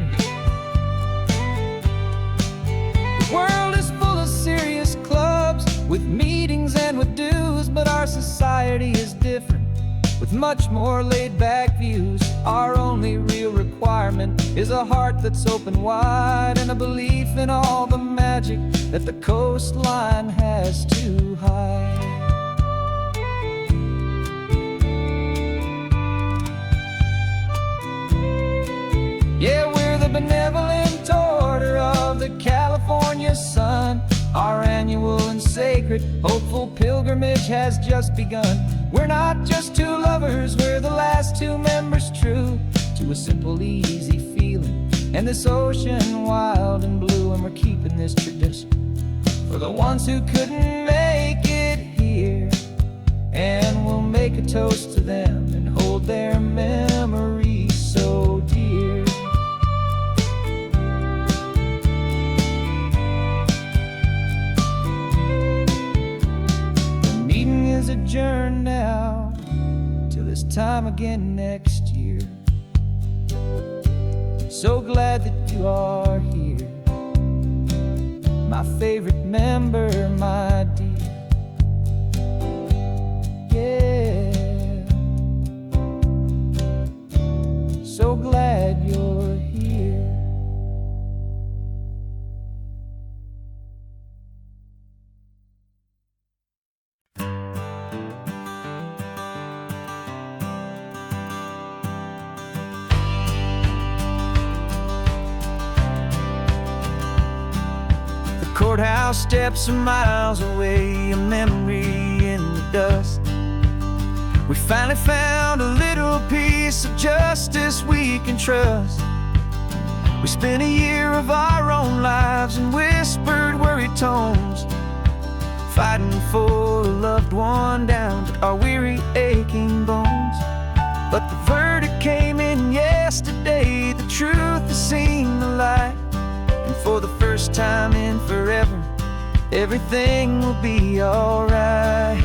The world is full of serious clubs with meetings and with dues, but our society is different with much more laid-back views. Our only real requirement is a heart that's open wide and a belief in all the magic that the coastline has to hide. Yeah, we're the benevolent order of the California sun. Our annual and sacred hopeful pilgrimage has just begun. We're not just two lovers, we're the last two members true to a simple, easy feeling and this ocean wild and blue. And we're keeping this tradition for the ones who couldn't make it here, and we'll make a toast to them and hold their memories so dear. The meeting is adjourned now till this time again next year. So glad that you are here, my favorite member, my dear. Yeah, so glad you're courthouse steps are miles away, a memory in the dust. We finally found a little piece of justice we can trust. We spent a year of our own lives in whispered, worried tones, fighting for a loved one down to our weary, aching bones. But the verdict came in yesterday, the truth has seen the light. And for the first time in forever, everything will be alright.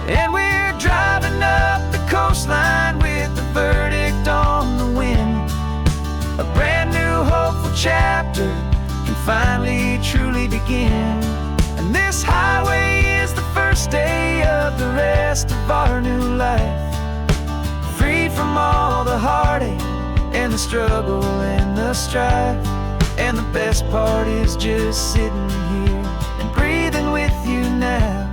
And we're driving up the coastline with the verdict on the wind. A brand new hopeful chapter can finally truly begin. And this highway is the first day of the rest of our new life, freed from all the heartache and the struggle and the strife. And the best part is just sitting here and breathing with you now,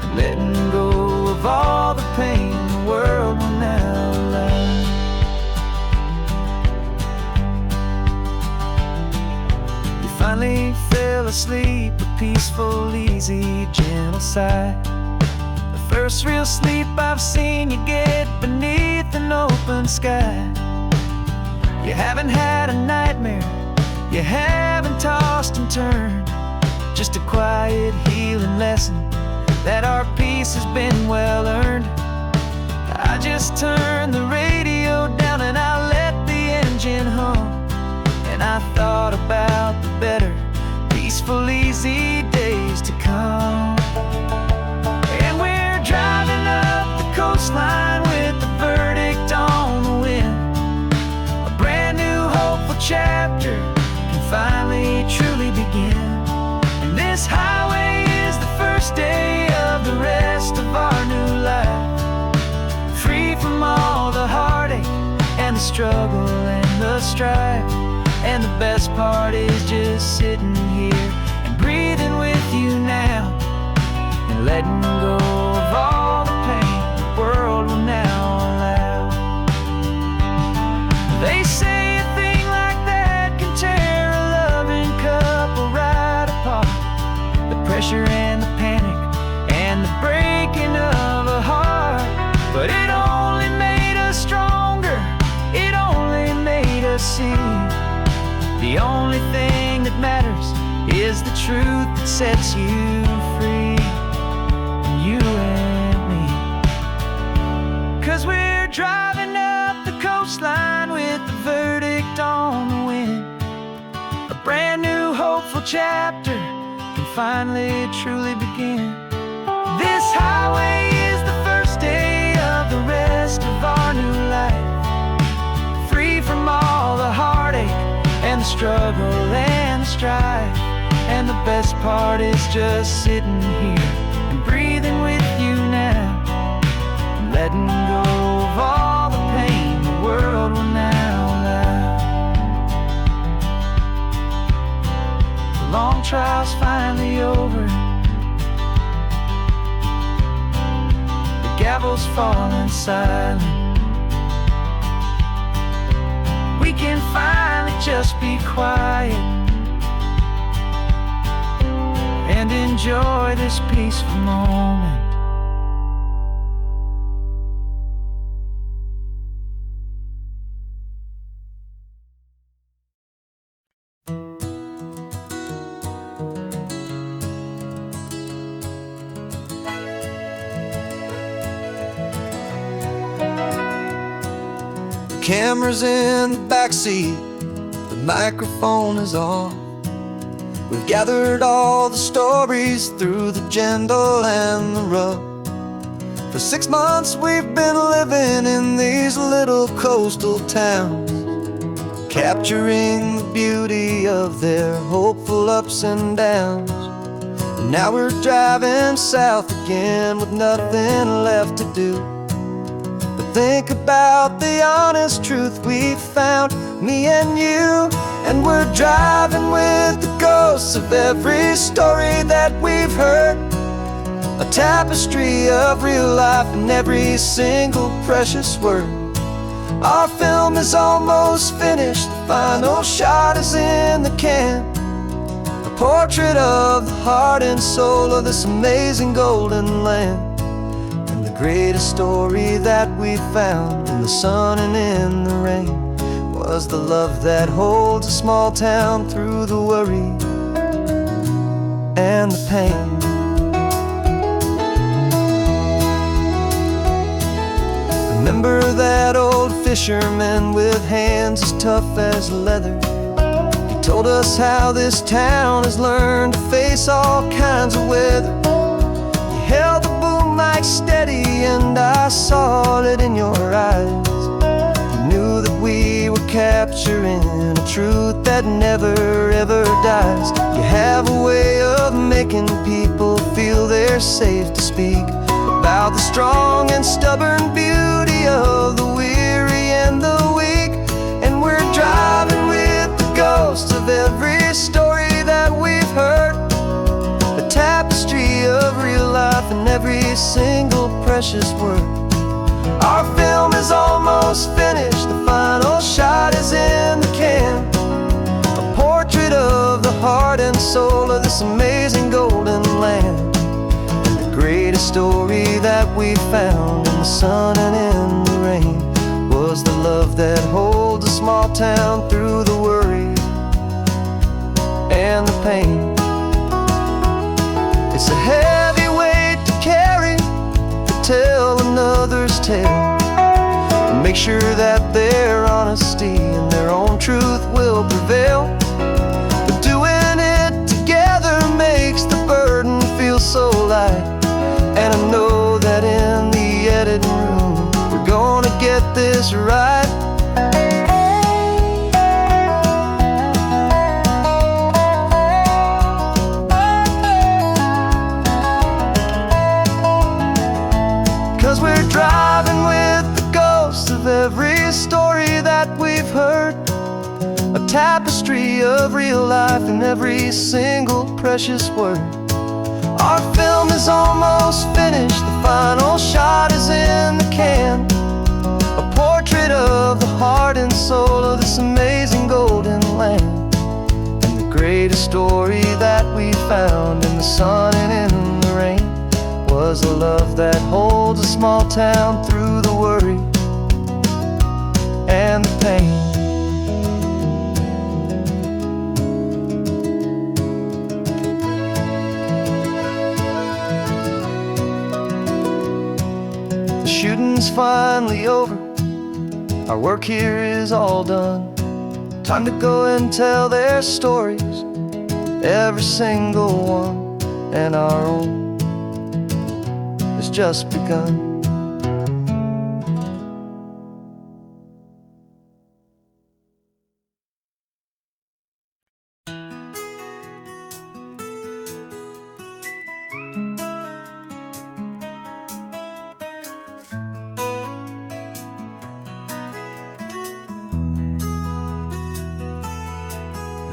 and letting go of all the pain the world will now allow. You finally fell asleep, a peaceful, easy, gentle sigh. The first real sleep I've seen you get beneath an open sky. You haven't had a nightmare, you haven't tossed and turned, just a quiet healing lesson that our peace has been well earned. I just turned the radio down and I let the engine hum, and I thought about the better, peaceful, easy days to come. And we're driving up the coastline with the verdict on the wind. A brand new hopeful chapter can finally truly begin. And this highway is the first day of the rest of our new life, free from all the heartache and the struggle and the strife. And the best part is just sitting here and breathing with you now, and letting go of all the pain the world will now allow. They say a thing like that can tear a loving couple right apart. The pressure and the panic and the breaking of a heart. But it only made us stronger, it only made us see the only thing that matters is the truth that sets you free, you and me. 'Cause we're driving up the coastline with the verdict on the wind. A brand new hopeful chapter can finally truly begin. This highway is the first day of the rest of our new life, free from all the heartache and the struggle and the strife. And the best part is just sitting here and breathing with you now, and letting go of all the pain the world will now allow. The long trial's finally over, the gavel's falling silent. We can finally just be quiet and enjoy this peaceful moment. The camera's in the backseat, the microphone is on. We've gathered all the stories through the gentle and the rough. For 6 months we've been living in these little coastal towns, capturing the beauty of their hopeful ups and downs. And now we're driving south again with nothing left to do but think about the honest truth we found, me and you. And we're driving with the ghosts of every story that we've heard, a tapestry of real life in every single precious word. Our film is almost finished, the final shot is in the can. A portrait of the heart and soul of this amazing golden land. And the greatest story that we found in the sun and in the rain was the love that holds a small town through the worry and the pain. Remember that old fisherman with hands as tough as leather? He told us how this town has learned to face all kinds of weather. You held the boom mic steady and I saw it in your eyes. You knew that we were capturing a truth that never ever dies. You have a way of making people feel they're safe to speak about the strong and stubborn beauty of the weary and the weak. And we're driving with the ghosts of every story that we've heard, a tapestry of real life in every single precious word. Our film is almost finished, the final shot is in the can, a portrait of the heart and soul of this amazing golden land. The greatest story that we found in the sun and in the rain was the love that holds a small town through the worry and the pain. It's a heavy weight to carry, to tell another's tale, and make sure that their honesty and their own truth will prevail. But doing it together makes the burden feel so light. And I know that in the editing room we're gonna get this right. 'Cause we're driving with the ghosts of every story that we've heard, a tapestry of real life in every single precious word. Our film is almost finished, the final shot is in the can, a portrait of the heart and soul of this amazing golden land. And the greatest story that we found in the sun and in the rain was a love that holds a small town through the worry and the pain. The shooting's finally over, our work here is all done. Time to go and tell their stories, every single one, and our own has just begun.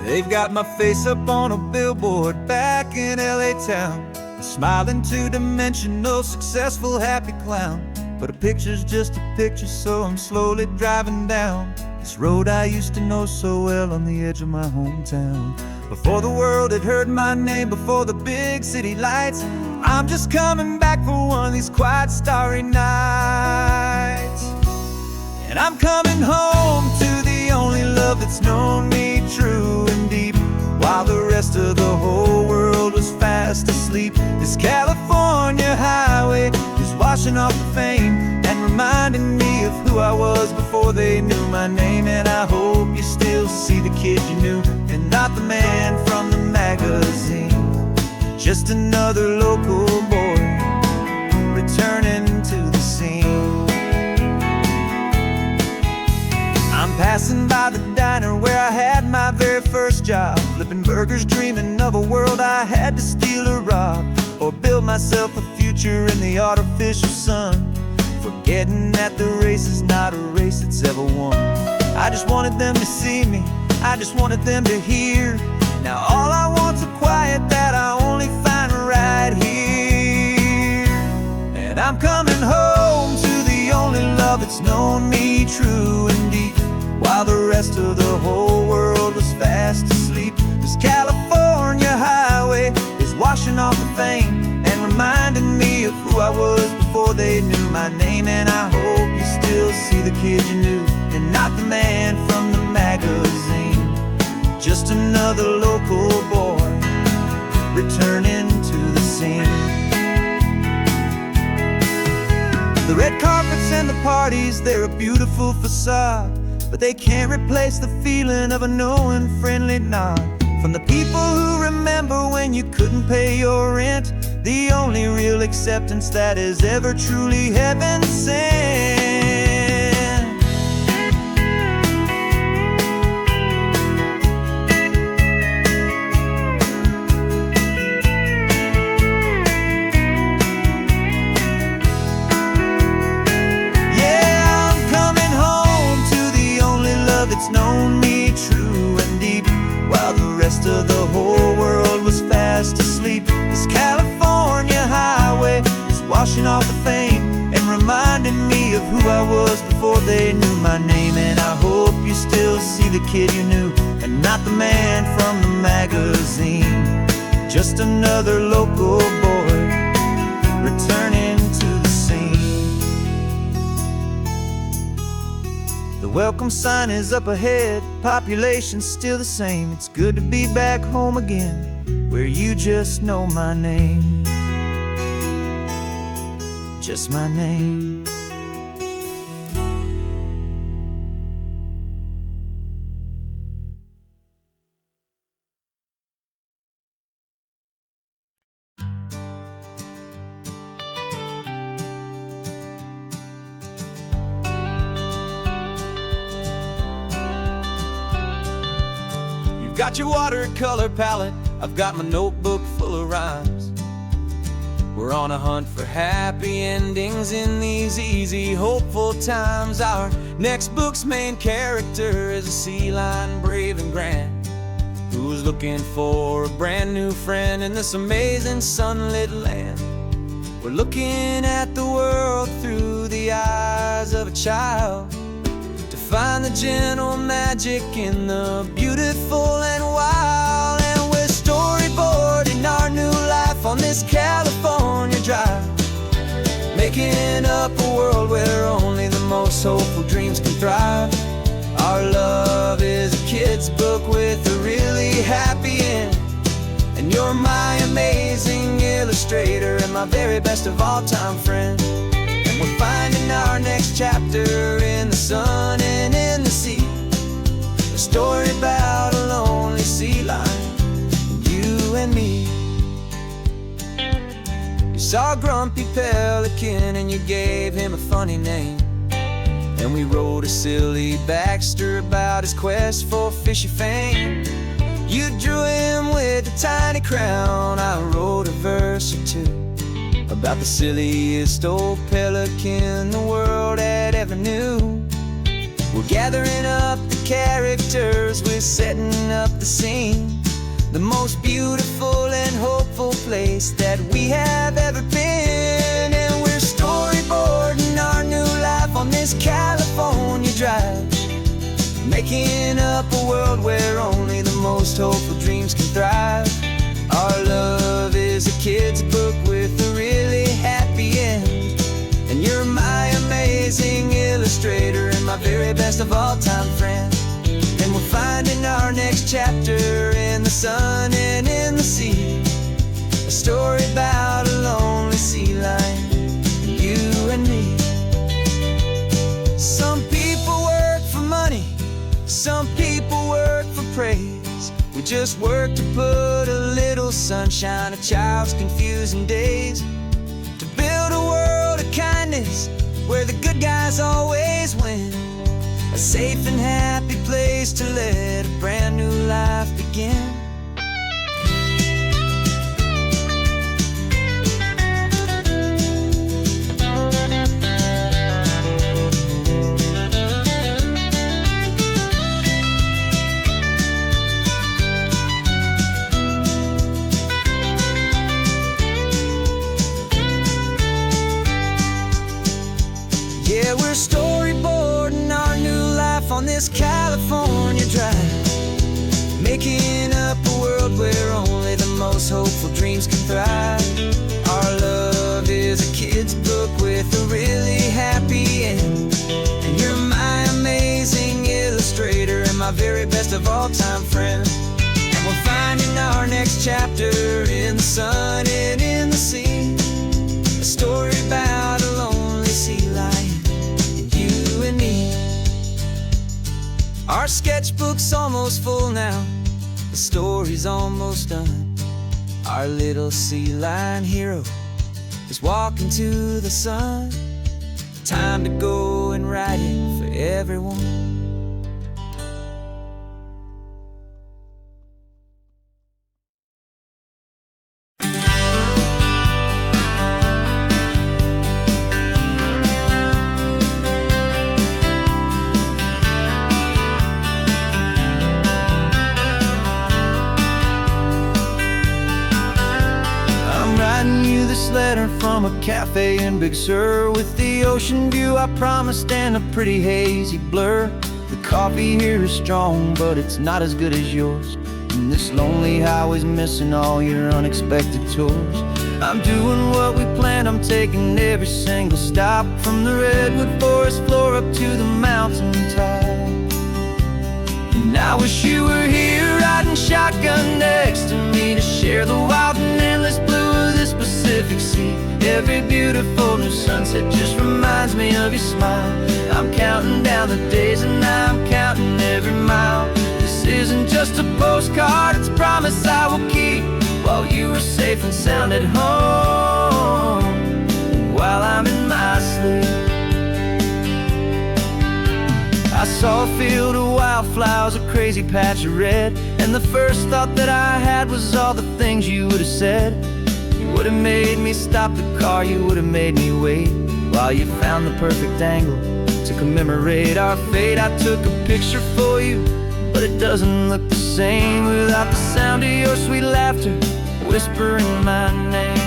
They've got my face up on a billboard back in LA town, a smiling two-dimensional, successful, happy clown. But a picture's just a picture, so I'm slowly driving down this road I used to know so well on the edge of my hometown. Before the world had heard my name, before the big city lights, I'm just coming back for one of these quiet, starry nights. And I'm coming home to the only love that's known me true and deep, while the rest of the whole world was fast asleep. This California highway is washing off the fame and reminding me of who I was before they knew my name. And I hope you still see the kid you knew and not the man from the magazine, just another local boy returning to the scene. I'm passing by the diner where I had my very first job, flipping burgers, dreaming of a world I had to steal or rob, or build myself a future in the artificial sun, forgetting that the race is not a race that's ever won. I just wanted them to see me, I just wanted them to hear. Now all I want's a quiet that I only find right here. And I'm coming home to the only love that's known me true and deep, while the rest of the whole world was fast asleep. This California washing off the fame and reminding me of who I was before they knew my name. And I hope you still see the kid you knew, and not the man from the magazine. Just another local boy returning to the scene. The red carpets and the parties, they're a beautiful facade, but they can't replace the feeling of a knowing, friendly nod from the people who remember when you couldn't pay your rent. The only real acceptance that is ever truly heaven sent. That's known me true and deep, while the rest of the whole world was fast asleep. This California highway is washing off the fame and reminding me of who I was before they knew my name. And I hope you still see the kid you knew, and not the man from the magazine. Just another local boy returning to the scene. The welcome sign is up ahead, population's still the same. It's good to be back home again, where you just know my name. Just my name. Got your watercolor palette, I've got my notebook full of rhymes. We're on a hunt for happy endings in these easy, hopeful times. Our next book's main character is a sea lion, brave and grand, who's looking for a brand new friend in this amazing sunlit land. We're looking at the world through the eyes of a child, find the gentle magic in the beautiful and wild. And we're storyboarding our new life on this California drive, making up a world where only the most hopeful dreams can thrive. Our love is a kid's book with a really happy end, and you're my amazing illustrator and my very best of all time friend. We're finding our next chapter in the sun and in the sea, a story about a lonely sea lion, you and me. You saw a grumpy pelican and you gave him a funny name, and we wrote a silly Baxter about his quest for fishy fame. You drew him with a tiny crown, I wrote a verse or two about the silliest old pelican the world had ever knew. We're gathering up the characters, we're setting up the scene, the most beautiful and hopeful place that we have ever been. And we're storyboarding our new life on this California drive, making up a world where only the most hopeful dreams can thrive. Our love is a kid's book with a really happy end, and you're my amazing illustrator and my very best of all time friend. And we're finding our next chapter in the sun and in the sea, a story about a lonely sea lion, you and me. Some people work for money, some people work for praise. We just work to put a little sunshine in a child's confusing days, to build a world of kindness where the good guys always win, a safe and happy place to let a brand new life begin. Yeah, we're storyboarding our new life on this California drive, making up my very best of all-time friend. And we're finding our next chapter in the sun and in the sea. A story about a lonely sea lion and you and me. Our sketchbook's almost full now, the story's almost done. Our little sea lion hero is walking to the sun. Time to go and write it for everyone. Letter from a cafe in Big Sur, with the ocean view I promised and a pretty hazy blur. The coffee here is strong, but it's not as good as yours, and this lonely highway's missing all your unexpected tours. I'm doing what we planned, I'm taking every single stop, from the redwood forest floor up to the mountain top. And I wish you were here riding shotgun next to me to share the wild and endless blue of this Pacific Sea. Every beautiful new sunset just reminds me of your smile. I'm counting down the days and I'm counting every mile. This isn't just a postcard, it's a promise I will keep, while you are safe and sound at home, and while I'm in my sleep. I saw a field of wildflowers, a crazy patch of red, and the first thought that I had was all the things you would have said. You would have made me stop the car, you would have made me wait, while you found the perfect angle to commemorate our fate. I took a picture for you, but it doesn't look the same without the sound of your sweet laughter whispering my name.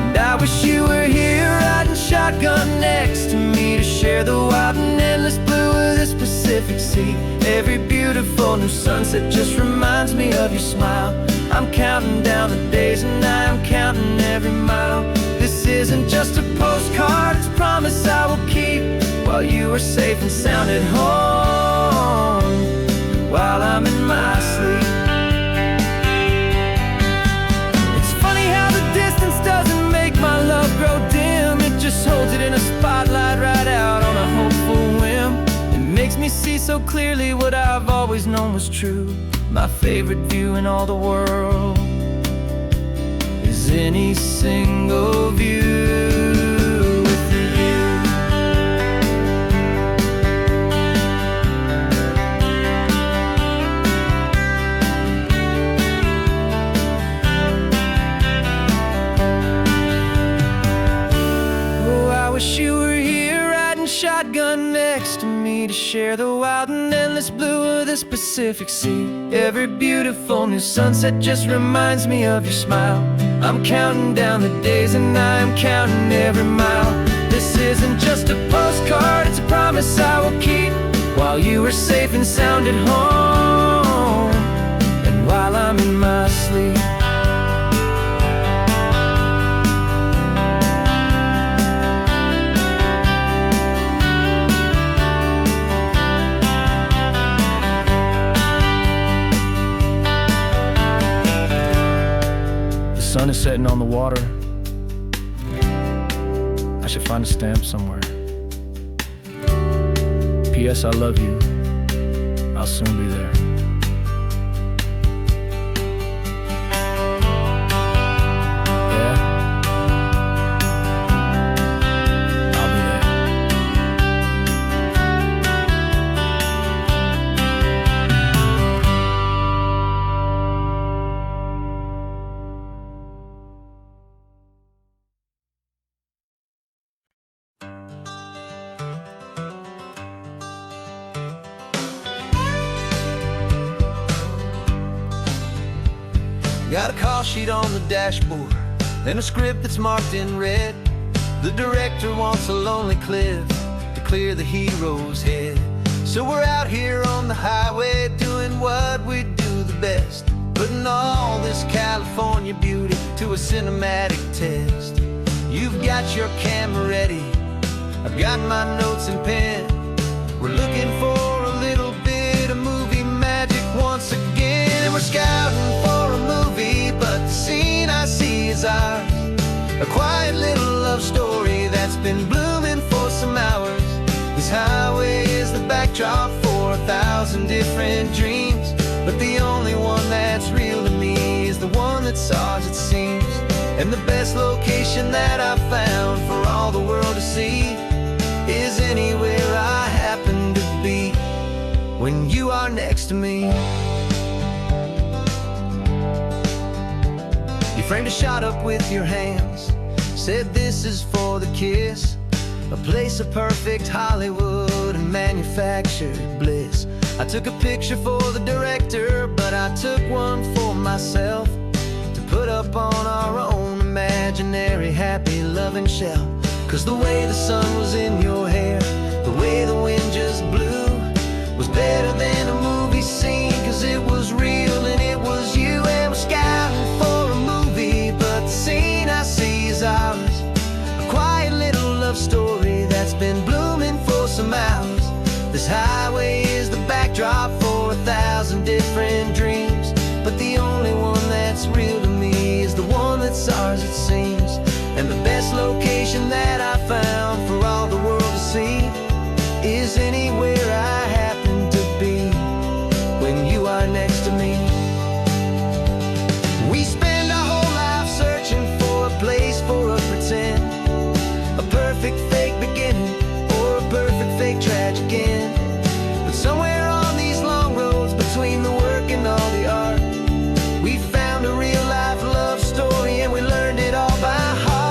And I wish you were here riding shotgun next to me to share the wild and endless blue of this Pacific Sea. Every beautiful new sunset just reminds me of your smile. I'm counting down the days and I'm counting every mile. This isn't just a postcard, it's a promise I will keep, while you are safe and sound at home, while I'm in my sleep. It's funny how the distance doesn't make my love grow dim, it just holds it in a spotlight right out on a hopeful whim. It makes me see so clearly what I've always known was true. My favorite view in all the world is any single view with you. Oh, I wish you were here riding shotgun next to me to share the wild and endless blue of this Pacific Sea. Every beautiful new sunset just reminds me of your smile. I'm counting down the days and I'm counting every mile. This isn't just a postcard, it's a promise I will keep, while you are safe and sound at home, and while I'm in my sleep. The sun is setting on the water. I should find a stamp somewhere. P.S. I love you. I'll soon be there. Yeah? I'll be there. Got a call sheet on the dashboard and a script that's marked in red. The director wants a lonely cliff to clear the hero's head. So we're out here on the highway doing what we do the best, putting all this California beauty to a cinematic test. You've got your camera ready, I've got my notes and pen. We're looking for a little bit of we're scouting for a movie, but the scene I see is ours. A quiet little love story that's been blooming for some hours. This highway is the backdrop for 1,000 different dreams, but the only one that's real to me is the one that's ours, it seems. And the best location that I've found for all the world to see is anywhere I happen to be when you are next to me. You framed a shot up with your hands, said this is for the kiss, a place of perfect Hollywood and manufactured bliss. I took a picture for the director, but I took one for myself to put up on our own imaginary happy loving shelf. 'Cause the way the sun was in your hair, the way the wind just blew, was better than a movie scene, 'cause it was real and it was you. And we're scouting for a movie, but the scene I see is ours. A quiet little love story that's been blooming for some hours. This highway is the backdrop for 1,000 different dreams, but the only one that's real to me is the one that's ours, it seems. And the best location that I found for all the world to see is anywhere I happen to be when you are next to me. We spend our whole life searching for a place for a pretend, a perfect fake beginning or a perfect fake tragic end. But somewhere on these long roads between the work and all the art, we found a real life love story and we learned it all by heart.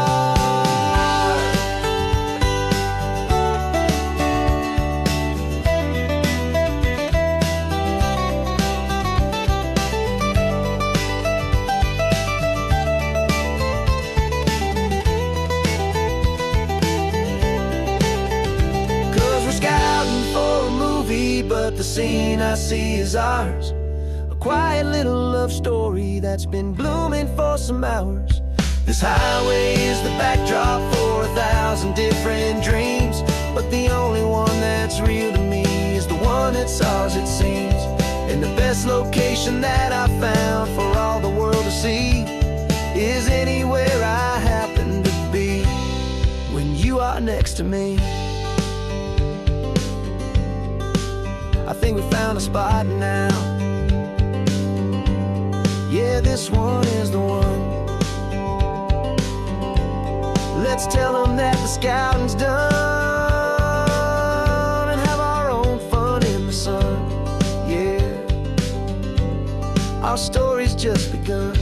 But the scene I see is ours. A quiet little love story that's been blooming for some hours. This highway is the backdrop for 1,000 different dreams, but the only one that's real to me is the one that's ours, it seems. And the best location that I found for all the world to see is anywhere I happen to be when you are next to me. I think we found a spot now. Yeah, this one is the one. Let's tell them that the scouting's done and have our own fun in the sun. Yeah, our story's just begun.